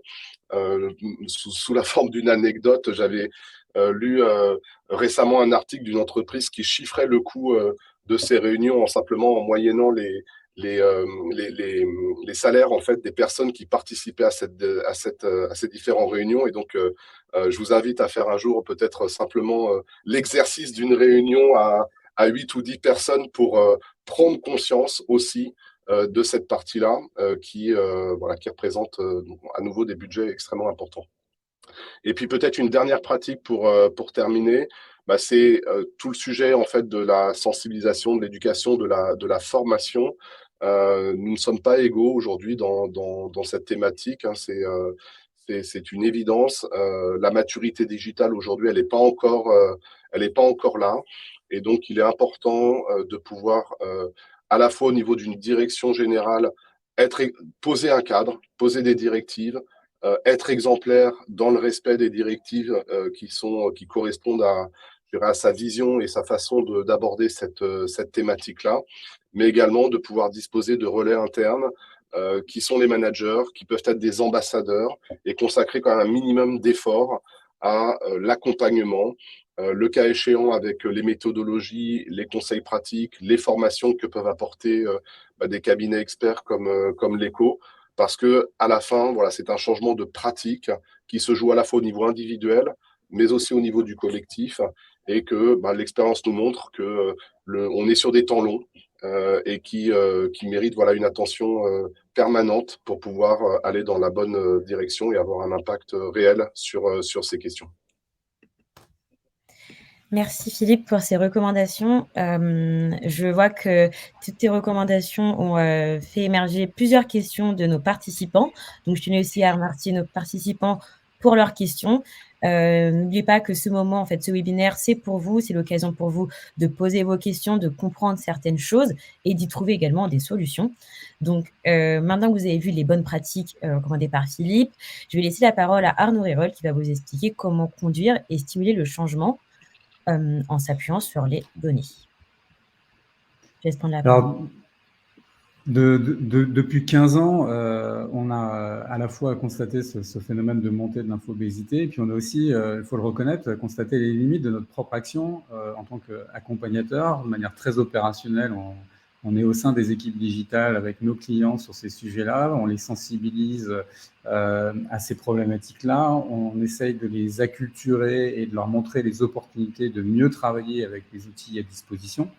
Sous la forme d'une anecdote, j'avais lu récemment un article d'une entreprise qui chiffrait le coût de ces réunions en moyennant les, euh, les salaires en fait des personnes qui participaient à ces différentes réunions. Et donc, je vous invite à faire un jour peut-être simplement l'exercice d'une réunion à 8 ou 10 personnes pour prendre conscience aussi de cette partie-là qui représente à nouveau des budgets extrêmement importants. Et puis peut-être une dernière pratique pour terminer, bah, c'est tout le sujet en fait de la sensibilisation, de l'éducation, de la formation. Nous ne sommes pas égaux aujourd'hui dans cette thématique, hein, c'est une évidence. La maturité digitale aujourd'hui, elle est pas encore là. Et donc, il est important de pouvoir, à la fois au niveau d'une direction générale, poser un cadre, poser des directives, être exemplaire dans le respect des directives qui correspondent à sa vision et sa façon d'aborder cette thématique-là, mais également de pouvoir disposer de relais internes qui sont les managers, qui peuvent être des ambassadeurs et consacrer quand même un minimum d'efforts à l'accompagnement, le cas échéant avec les méthodologies, les conseils pratiques, les formations que peuvent apporter des cabinets experts comme l'ECO, parce que à la fin, voilà, c'est un changement de pratique qui se joue à la fois au niveau individuel, mais aussi au niveau du collectif, et que l'expérience nous montre que on est sur des temps longs et qui méritent voilà, une attention permanente pour pouvoir aller dans la bonne direction et avoir un impact réel sur ces questions. Merci Philippe pour ces recommandations. Je vois que toutes tes recommandations ont fait émerger plusieurs questions de nos participants. Donc, je tenais aussi à remercier nos participants pour leurs questions. N'oubliez pas que ce moment, en fait, ce webinaire, c'est pour vous, c'est l'occasion pour vous de poser vos questions, de comprendre certaines choses et d'y trouver également des solutions. Donc, maintenant que vous avez vu les bonnes pratiques recommandées par Philippe, je vais laisser la parole à Arnaud Rérol qui va vous expliquer comment conduire et stimuler le changement en s'appuyant sur les données. Je laisse prendre la parole. Alors, depuis 15 ans, on a à la fois constaté ce phénomène de montée de l'infobésité, et puis on a aussi, il faut le reconnaître, constaté les limites de notre propre action en tant qu'accompagnateur. De manière très opérationnelle, on est au sein des équipes digitales avec nos clients sur ces sujets-là, on les sensibilise à ces problématiques-là, on essaye de les acculturer et de leur montrer les opportunités de mieux travailler avec les outils à disposition.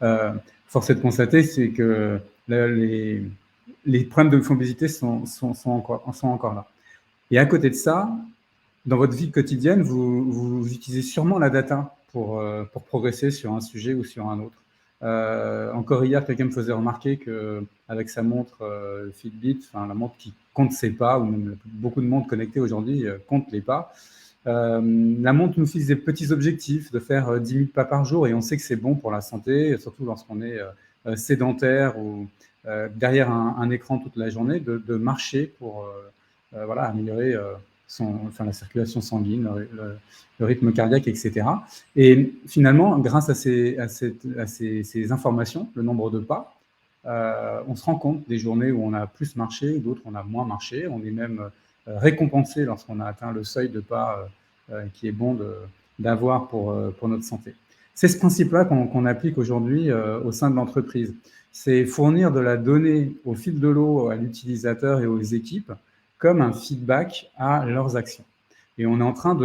Force est de constater, c'est que les problèmes de l'infobésité sont encore là. Et à côté de ça, dans votre vie quotidienne, vous utilisez sûrement la data pour progresser sur un sujet ou sur un autre. Encore hier, quelqu'un me faisait remarquer qu'avec sa montre Fitbit, enfin la montre qui compte ses pas, ou même beaucoup de montres connectées aujourd'hui comptent les pas, la montre nous fixe des petits objectifs de faire 10 000 pas par jour, et on sait que c'est bon pour la santé, surtout lorsqu'on est sédentaire ou derrière un écran toute la journée, de marcher pour voilà, améliorer la circulation sanguine, le rythme cardiaque, etc. Et finalement, grâce à ces informations, le nombre de pas, on se rend compte des journées où on a plus marché, d'autres où on a moins marché. On est même récompensé lorsqu'on a atteint le seuil de pas qui est bon d'avoir pour notre santé. C'est ce principe-là qu'on applique aujourd'hui au sein de l'entreprise. C'est fournir de la donnée au fil de l'eau à l'utilisateur et aux équipes comme un feedback à leurs actions. Et on est en train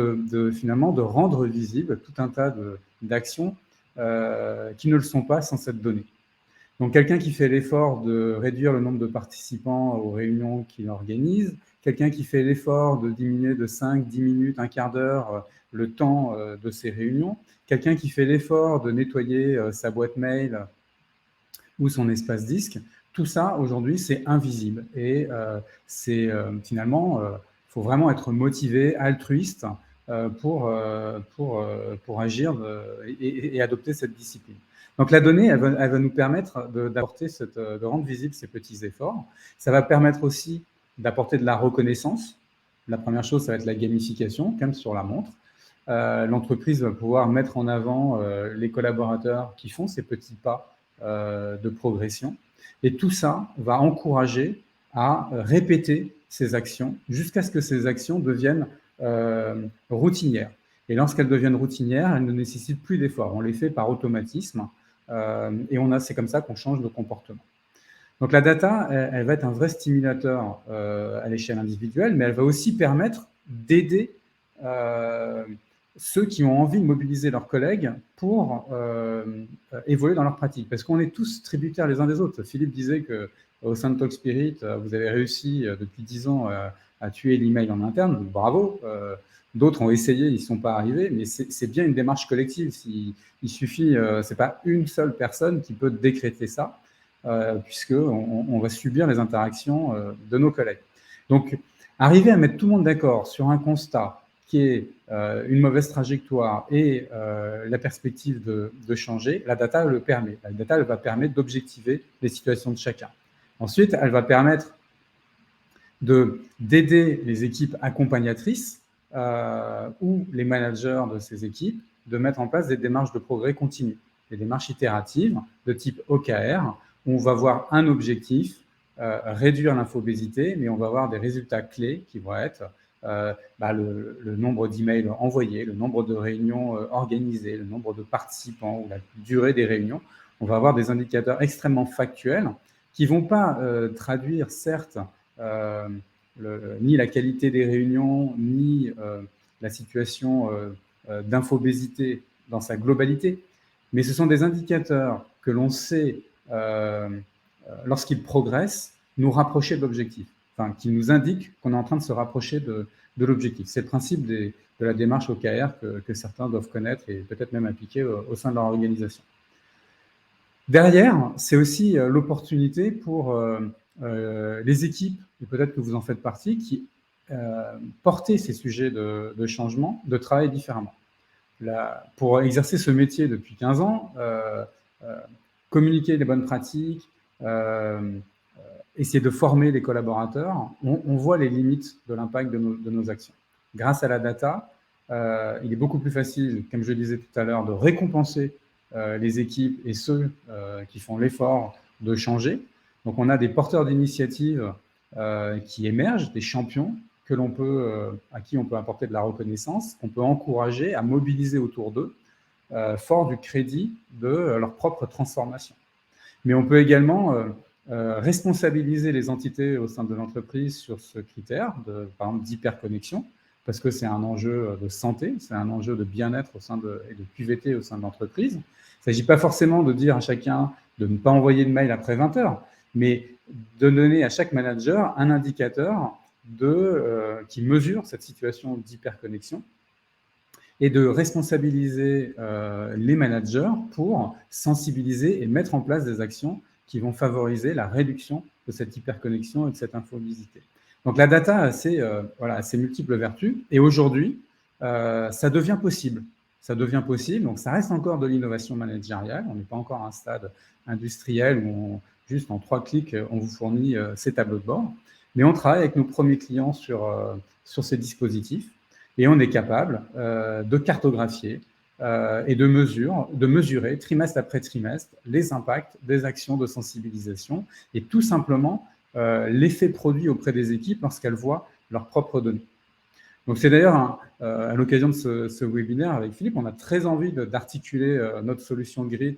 finalement de rendre visible tout un tas d'actions qui ne le sont pas sans cette donnée. Donc, quelqu'un qui fait l'effort de réduire le nombre de participants aux réunions qu'il organise, quelqu'un qui fait l'effort de diminuer de 5, 10 minutes, un quart d'heure le temps de ses réunions, quelqu'un qui fait l'effort de nettoyer sa boîte mail ou son espace disque, tout ça, aujourd'hui, c'est invisible. Et c'est finalement faut vraiment être motivé, altruiste pour agir et adopter cette discipline. Donc la donnée, elle va nous permettre de rendre visibles ces petits efforts. Ça va permettre aussi d'apporter de la reconnaissance. La première chose, ça va être la gamification, comme sur la montre. L'entreprise va pouvoir mettre en avant les collaborateurs qui font ces petits pas de progression. Et tout ça va encourager à répéter ces actions jusqu'à ce que ces actions deviennent routinières. Et lorsqu'elles deviennent routinières, elles ne nécessitent plus d'efforts. On les fait par automatisme et c'est comme ça qu'on change de comportement. Donc la data, elle va être un vrai stimulateur à l'échelle individuelle, mais elle va aussi permettre d'aider ceux qui ont envie de mobiliser leurs collègues pour évoluer dans leur pratique. Parce qu'on est tous tributaires les uns des autres. Philippe disait qu'au sein de TalkSpirit, vous avez réussi depuis 10 ans à tuer l'email en interne. Bravo. D'autres ont essayé, ils ne sont pas arrivés, mais c'est bien une démarche collective. Il suffit, ce n'est pas une seule personne qui peut décréter ça, puisqu'on va subir les interactions de nos collègues. Donc, arriver à mettre tout le monde d'accord sur un constat qui est une mauvaise trajectoire et la perspective de changer, la data le permet. La data, elle va permettre d'objectiver les situations de chacun. Ensuite, elle va permettre d'aider les équipes accompagnatrices ou les managers de ces équipes de mettre en place des démarches de progrès continu, des démarches itératives de type OKR, où on va voir un objectif, réduire l'infobésité, mais on va avoir des résultats clés qui vont être le nombre d'emails envoyés, le nombre de réunions organisées, le nombre de participants ou la durée des réunions. On va avoir des indicateurs extrêmement factuels qui ne vont pas traduire, certes, ni la qualité des réunions, ni la situation d'infobésité dans sa globalité, mais ce sont des indicateurs que l'on sait, lorsqu'ils progressent, nous rapprocher de l'objectif, enfin, qui nous indiquent qu'on est en train de se rapprocher de l'objectif. C'est le principe de la démarche OKR que certains doivent connaître et peut-être même appliquer au sein de leur organisation. Derrière, c'est aussi l'opportunité pour les équipes, et peut-être que vous en faites partie, qui portez ces sujets de changement, de travailler différemment. Pour exercer ce métier depuis 15 ans, communiquer les bonnes pratiques, essayer de former les collaborateurs, on voit les limites de l'impact de nos actions. Grâce à la data, il est beaucoup plus facile, comme je le disais tout à l'heure, de récompenser les équipes et ceux qui font l'effort de changer. Donc, on a des porteurs d'initiatives qui émergent, des champions à qui on peut apporter de la reconnaissance, qu'on peut encourager à mobiliser autour d'eux, fort du crédit de leur propre transformation. Mais on peut également responsabiliser les entités au sein de l'entreprise sur ce critère, par exemple d'hyperconnexion, parce que c'est un enjeu de santé, c'est un enjeu de bien-être et de QVT au sein de l'entreprise. Il ne s'agit pas forcément de dire à chacun de ne pas envoyer de mail après 20 heures, mais de donner à chaque manager un indicateur qui mesure cette situation d'hyperconnexion et de responsabiliser les managers pour sensibiliser et mettre en place des actions qui vont favoriser la réduction de cette hyperconnexion et de cette infobésité. Donc la data a ses multiples vertus et aujourd'hui, ça devient possible. Ça devient possible, donc ça reste encore de l'innovation managériale. On n'est pas encore à un stade industriel où juste en 3 clics, on vous fournit ces tableaux de bord. Mais on travaille avec nos premiers clients sur ces dispositifs et on est capable de cartographier et de mesurer trimestre après trimestre les impacts des actions de sensibilisation et tout simplement l'effet produit auprès des équipes lorsqu'elles voient leurs propres données. Donc c'est d'ailleurs à l'occasion de ce webinaire avec Philippe, on a très envie d'articuler notre solution Grit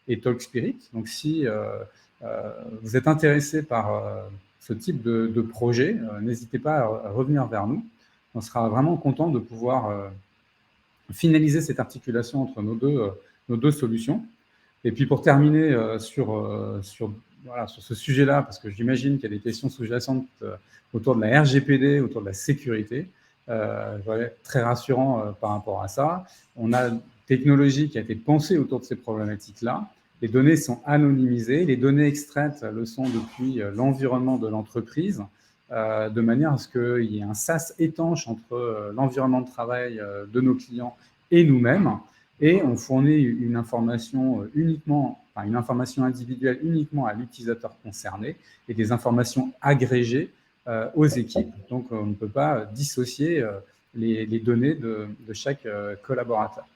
et TalkSpirit. Donc si vous êtes intéressé par ce type de projet, n'hésitez pas à revenir vers nous. On sera vraiment content de pouvoir finaliser cette articulation entre nos deux solutions. Et puis pour terminer sur ce sujet-là, parce que j'imagine qu'il y a des questions sous-jacentes autour de la RGPD, autour de la sécurité, très rassurant par rapport à ça. On a une technologie qui a été pensée autour de ces problématiques-là. Les données sont anonymisées, les données extraites le sont depuis l'environnement de l'entreprise. de manière à ce qu'il y ait un sas étanche entre l'environnement de travail de nos clients et nous-mêmes, et on fournit une information une information individuelle uniquement à l'utilisateur concerné et des informations agrégées aux équipes. Donc, on ne peut pas dissocier les données de chaque collaborateur.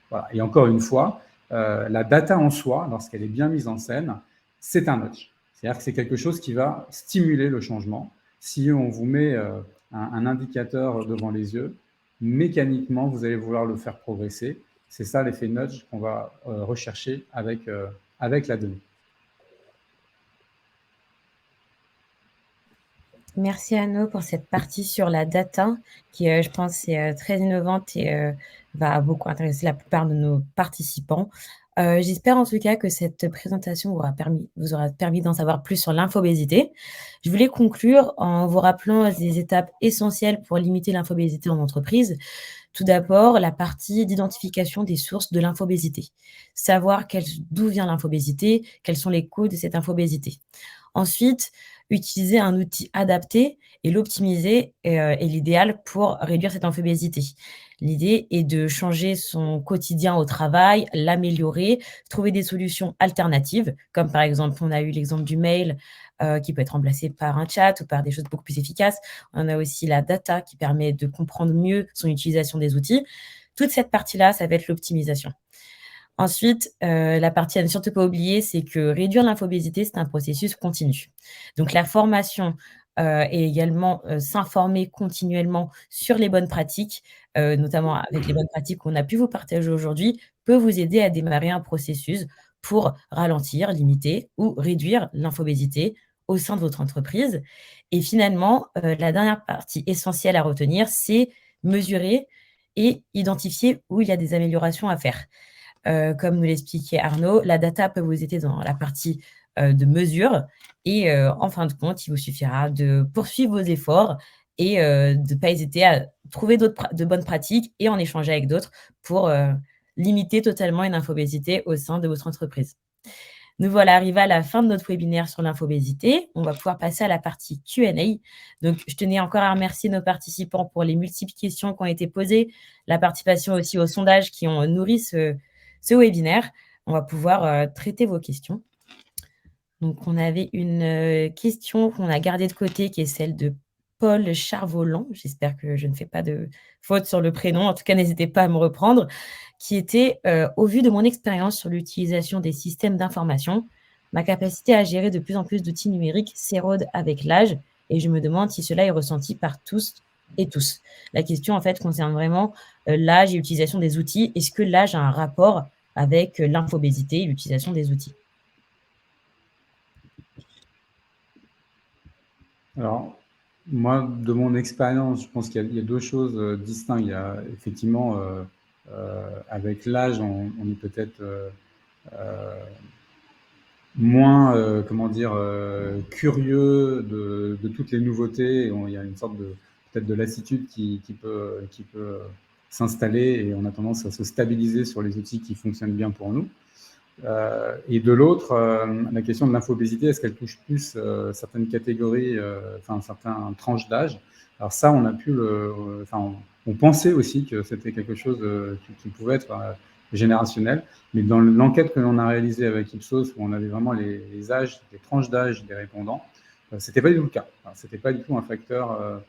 Voilà. Et encore une fois, la data en soi, lorsqu'elle est bien mise en scène, c'est un nudge. C'est-à-dire que c'est quelque chose qui va stimuler le changement. Si on vous met un indicateur devant les yeux, mécaniquement, vous allez vouloir le faire progresser. C'est ça l'effet nudge qu'on va rechercher avec la donnée. Merci Arnaud pour cette partie sur la data qui, je pense, est très innovante et va beaucoup intéresser la plupart de nos participants. J'espère en tout cas que cette présentation vous aura permis d'en savoir plus sur l'infobésité. Je voulais conclure en vous rappelant des étapes essentielles pour limiter l'infobésité en entreprise. Tout d'abord, la partie d'identification des sources de l'infobésité. Savoir d'où vient l'infobésité, quelles sont les causes de cette infobésité. Ensuite, utiliser un outil adapté et l'optimiser est l'idéal pour réduire cette infobésité. L'idée est de changer son quotidien au travail, l'améliorer, trouver des solutions alternatives, comme par exemple, on a eu l'exemple du mail qui peut être remplacé par un chat ou par des choses beaucoup plus efficaces. On a aussi la data qui permet de comprendre mieux son utilisation des outils. Toute cette partie-là, ça va être l'optimisation. Ensuite, la partie à ne surtout pas oublier, c'est que réduire l'infobésité, c'est un processus continu. Donc la formation et également s'informer continuellement sur les bonnes pratiques, notamment avec les bonnes pratiques qu'on a pu vous partager aujourd'hui, peut vous aider à démarrer un processus pour ralentir, limiter ou réduire l'infobésité au sein de votre entreprise. Et finalement, la dernière partie essentielle à retenir, c'est mesurer et identifier où il y a des améliorations à faire. Comme nous l'expliquait Arnaud, la data peut vous aider dans la partie de mesure et en fin de compte, il vous suffira de poursuivre vos efforts et de ne pas hésiter à trouver de bonnes pratiques et en échanger avec d'autres pour limiter totalement une infobésité au sein de votre entreprise. Nous voilà arrivés à la fin de notre webinaire sur l'infobésité. On va pouvoir passer à la partie Q&A. Donc, je tenais encore à remercier nos participants pour les multiples questions qui ont été posées, la participation aussi aux sondages qui ont nourri ce webinaire. On va pouvoir traiter vos questions. Donc, on avait une question qu'on a gardée de côté qui est celle de Paul Charvolant. J'espère que je ne fais pas de faute sur le prénom. En tout cas, n'hésitez pas à me reprendre. Qui était, au vu de mon expérience sur l'utilisation des systèmes d'information, ma capacité à gérer de plus en plus d'outils numériques s'érode avec l'âge et je me demande si cela est ressenti par tous et tous. La question, en fait, concerne vraiment l'âge et l'utilisation des outils. Est-ce que l'âge a un rapport avec l'infobésité et l'utilisation des outils? Alors, moi, de mon expérience, je pense qu'il y a deux choses distinctes. Il y a effectivement, avec l'âge, on est peut-être moins, curieux de toutes les nouveautés. Il y a une sorte peut-être de lassitude qui peut s'installer et on a tendance à se stabiliser sur les outils qui fonctionnent bien pour nous. Et de l'autre, la question de l'infobésité, est-ce qu'elle touche plus certaines catégories, certaines tranches d'âge? Alors ça, on pensait aussi que c'était quelque chose qui pouvait être générationnel, mais dans l'enquête que l'on a réalisée avec Ipsos, où on avait vraiment les âges, les tranches d'âge des répondants, c'était pas du tout le cas. C'était pas du tout un facteur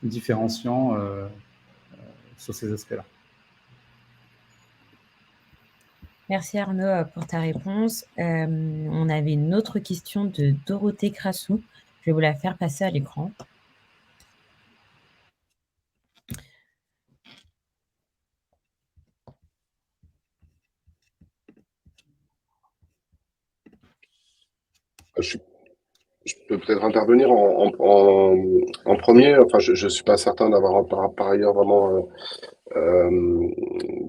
différenciant sur ces aspects-là. Merci Arnaud pour ta réponse. On avait une autre question de Dorothée Crassou. Je vais vous la faire passer à l'écran. Je peux peut-être intervenir en premier. Enfin, je ne suis pas certain d'avoir par ailleurs vraiment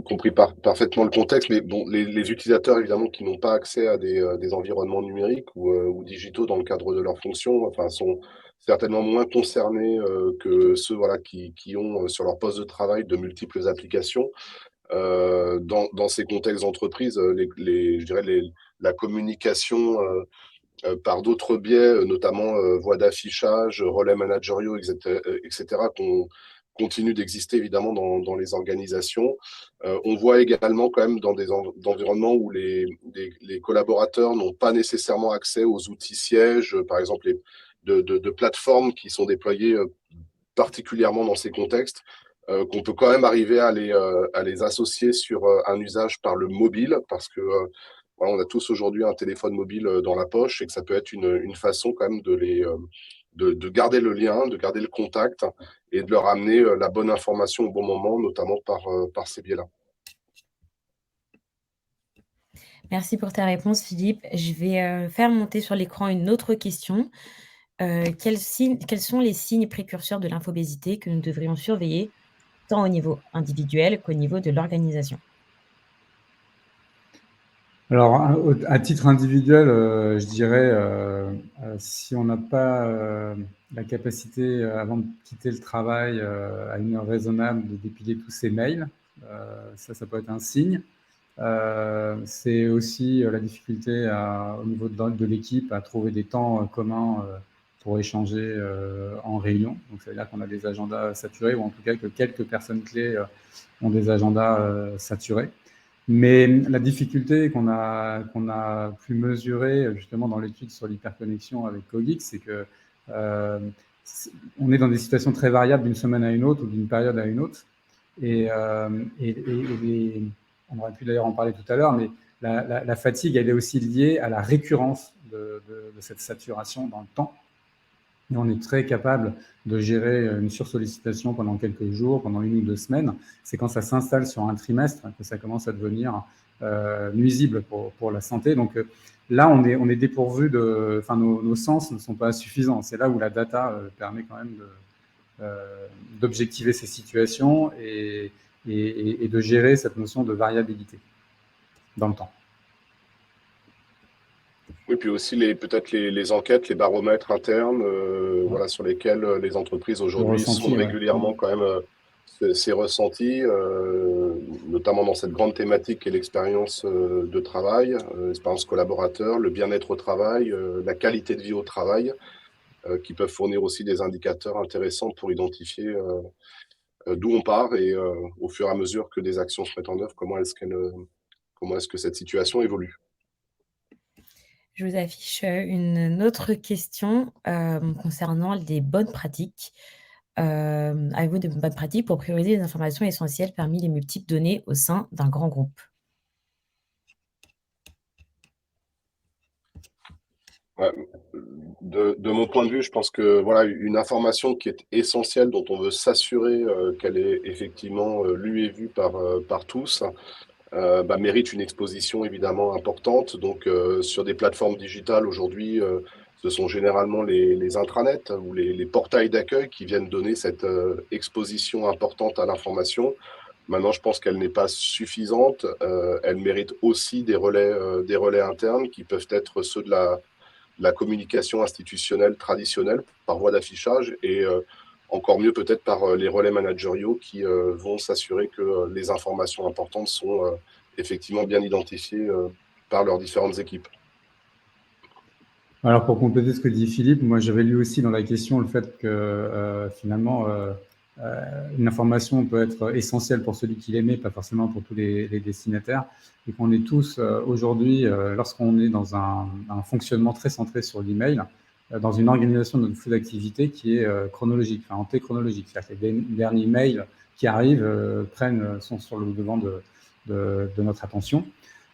compris parfaitement le contexte, mais bon, les utilisateurs évidemment qui n'ont pas accès à des environnements numériques ou digitaux dans le cadre de leurs fonctions, enfin, sont certainement moins concernés que ceux voilà, qui ont sur leur poste de travail de multiples applications. Dans ces contextes d'entreprise, je dirais la communication par d'autres biais, notamment voies d'affichage, relais managériaux, etc., qu'on continue d'exister évidemment dans les organisations. On voit également quand même dans des environnements où les collaborateurs n'ont pas nécessairement accès aux outils sièges, par exemple de plateformes qui sont déployées particulièrement dans ces contextes, qu'on peut quand même arriver à les associer sur un usage par le mobile, parce que voilà, on a tous aujourd'hui un téléphone mobile dans la poche et que ça peut être une façon quand même de garder le lien, de garder le contact et de leur amener la bonne information au bon moment, notamment par ces biais-là. Merci pour ta réponse, Philippe. Je vais faire monter sur l'écran une autre question. Quels sont les signes précurseurs de l'infobésité que nous devrions surveiller, tant au niveau individuel qu'au niveau de l'organisation? Alors, à titre individuel, je dirais, si on n'a pas la capacité, avant de quitter le travail, à une heure raisonnable, de dépiler tous ses mails, ça peut être un signe. C'est aussi la difficulté au niveau de l'équipe à trouver des temps communs pour échanger en réunion. Donc, ça veut dire qu'on a des agendas saturés, ou en tout cas que quelques personnes clés ont des agendas saturés. Mais la difficulté qu'on a pu mesurer justement dans l'étude sur l'hyperconnexion avec Cogix, c'est que on est dans des situations très variables d'une semaine à une autre ou d'une période à une autre. Et on aurait pu d'ailleurs en parler tout à l'heure, mais la fatigue, elle est aussi liée à la récurrence de cette saturation dans le temps. Et on est très capable de gérer une sursollicitation pendant quelques jours, pendant 1 ou 2 semaines. C'est quand ça s'installe sur un trimestre que ça commence à devenir nuisible pour la santé. Donc là, on est dépourvu de... Enfin, nos sens ne sont pas suffisants. C'est là où la data permet quand même d'objectiver ces situations et de gérer cette notion de variabilité dans le temps. Oui, puis aussi peut-être les enquêtes, les baromètres internes, voilà, sur lesquels les entreprises aujourd'hui sont régulièrement quand même ces ressentis, notamment dans cette grande thématique qui est l'expérience de travail, l'expérience collaborateur, le bien-être au travail, la qualité de vie au travail, qui peuvent fournir aussi des indicateurs intéressants pour identifier d'où on part et au fur et à mesure que des actions se mettent en œuvre, comment est-ce que cette situation évolue. Je vous affiche une autre question concernant les bonnes pratiques. Avez-vous de bonnes pratiques pour prioriser les informations essentielles parmi les multiples données au sein d'un grand groupe? Ouais. De mon point de vue, je pense que voilà, une information qui est essentielle, dont on veut s'assurer qu'elle est effectivement lue et vue par tous, mérite une exposition évidemment importante. Donc, sur des plateformes digitales aujourd'hui, ce sont généralement les intranets ou les portails d'accueil qui viennent donner cette exposition importante à l'information. Maintenant, je pense qu'elle n'est pas suffisante. Elle mérite aussi des relais internes qui peuvent être ceux de la communication institutionnelle traditionnelle par voie d'affichage et encore mieux peut-être par les relais managériaux qui vont s'assurer que les informations importantes sont effectivement bien identifiées par leurs différentes équipes. Alors, pour compléter ce que dit Philippe, moi j'avais lu aussi dans la question le fait que finalement une information peut être essentielle pour celui qui l'émet, pas forcément pour tous les destinataires, et qu'on est tous aujourd'hui, lorsqu'on est dans un fonctionnement très centré sur l'email, dans une organisation de notre flux d'activité qui est chronologique, enfin antéchronologique. C'est-à-dire que les derniers mails qui arrivent sont sur le devant de notre attention.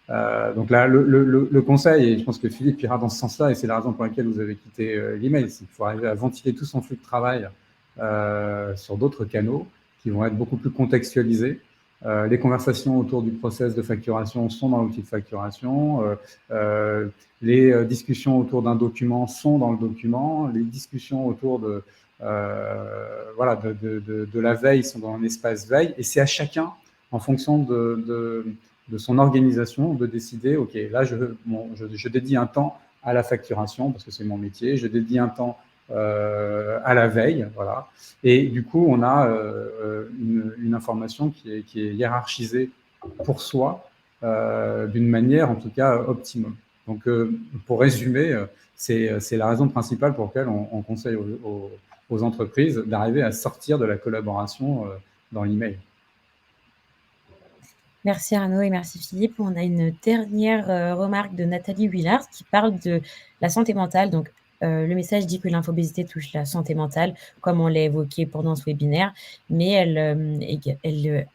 Donc là, le conseil, et je pense que Philippe ira dans ce sens-là, et c'est la raison pour laquelle vous avez quitté l'email, c'est qu'il faut arriver à ventiler tout son flux de travail sur d'autres canaux qui vont être beaucoup plus contextualisés. Les conversations autour du process de facturation sont dans l'outil de facturation. Les discussions autour d'un document sont dans le document. Les discussions autour de la veille sont dans un espace veille. Et c'est à chacun, en fonction de son organisation, de décider, OK, là, je dédie un temps à la facturation parce que c'est mon métier, je dédie un temps à la veille, voilà. Et du coup, on a une information qui est hiérarchisée pour soi d'une manière, en tout cas, optimum. Donc, pour résumer, c'est la raison principale pour laquelle on conseille aux entreprises d'arriver à sortir de la collaboration dans l'email. Merci Arnaud et merci Philippe. On a une dernière remarque de Nathalie Willard qui parle de la santé mentale. Donc, le message dit que l'infobésité touche la santé mentale, comme on l'a évoqué pendant ce webinaire, mais elle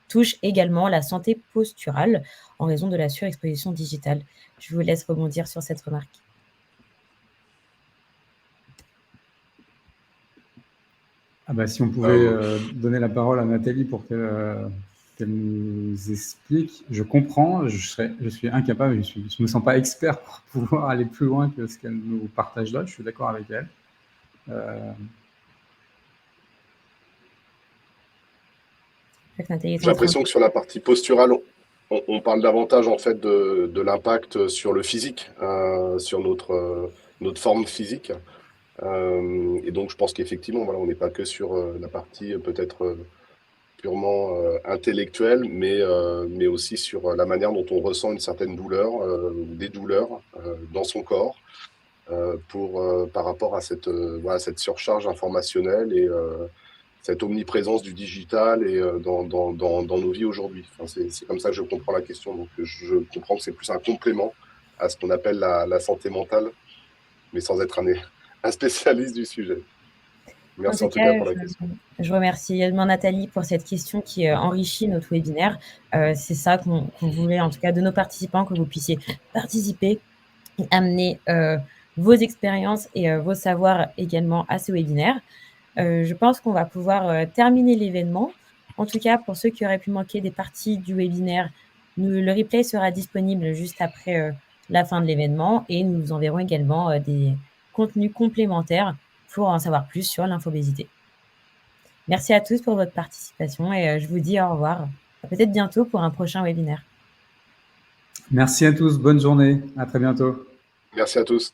touche également la santé posturale en raison de la surexposition digitale. Je vous laisse rebondir sur cette remarque. Si on pouvait donner la parole à Nathalie pour qu'elle nous explique. Je comprends, je suis incapable, je ne me sens pas expert pour pouvoir aller plus loin que ce qu'elle nous partage là. Je suis d'accord avec elle. J'ai l'impression que sur la partie posturale, on parle davantage en fait de l'impact sur le physique, sur notre forme physique. Et donc, je pense qu'effectivement, voilà, on n'est pas que sur la partie peut-être purement intellectuelle, mais aussi sur la manière dont on ressent une certaine douleur, des douleurs dans son corps, par rapport à cette surcharge informationnelle et cette omniprésence du digital et dans nos vies aujourd'hui. Enfin, c'est comme ça que je comprends la question. Donc, je comprends que c'est plus un complément à ce qu'on appelle la santé mentale, mais sans être un spécialiste du sujet. Merci en tout cas pour la question. Je remercie également Nathalie pour cette question qui enrichit notre webinaire. C'est ça qu'on voulait, en tout cas, de nos participants, que vous puissiez participer et amener vos expériences et vos savoirs également à ce webinaire. Je pense qu'on va pouvoir terminer l'événement. En tout cas, pour ceux qui auraient pu manquer des parties du webinaire, le replay sera disponible juste après la fin de l'événement et nous vous enverrons également des contenus complémentaires pour en savoir plus sur l'infobésité. Merci à tous pour votre participation et je vous dis au revoir. À peut-être bientôt pour un prochain webinaire. Merci à tous. Bonne journée. À très bientôt. Merci à tous.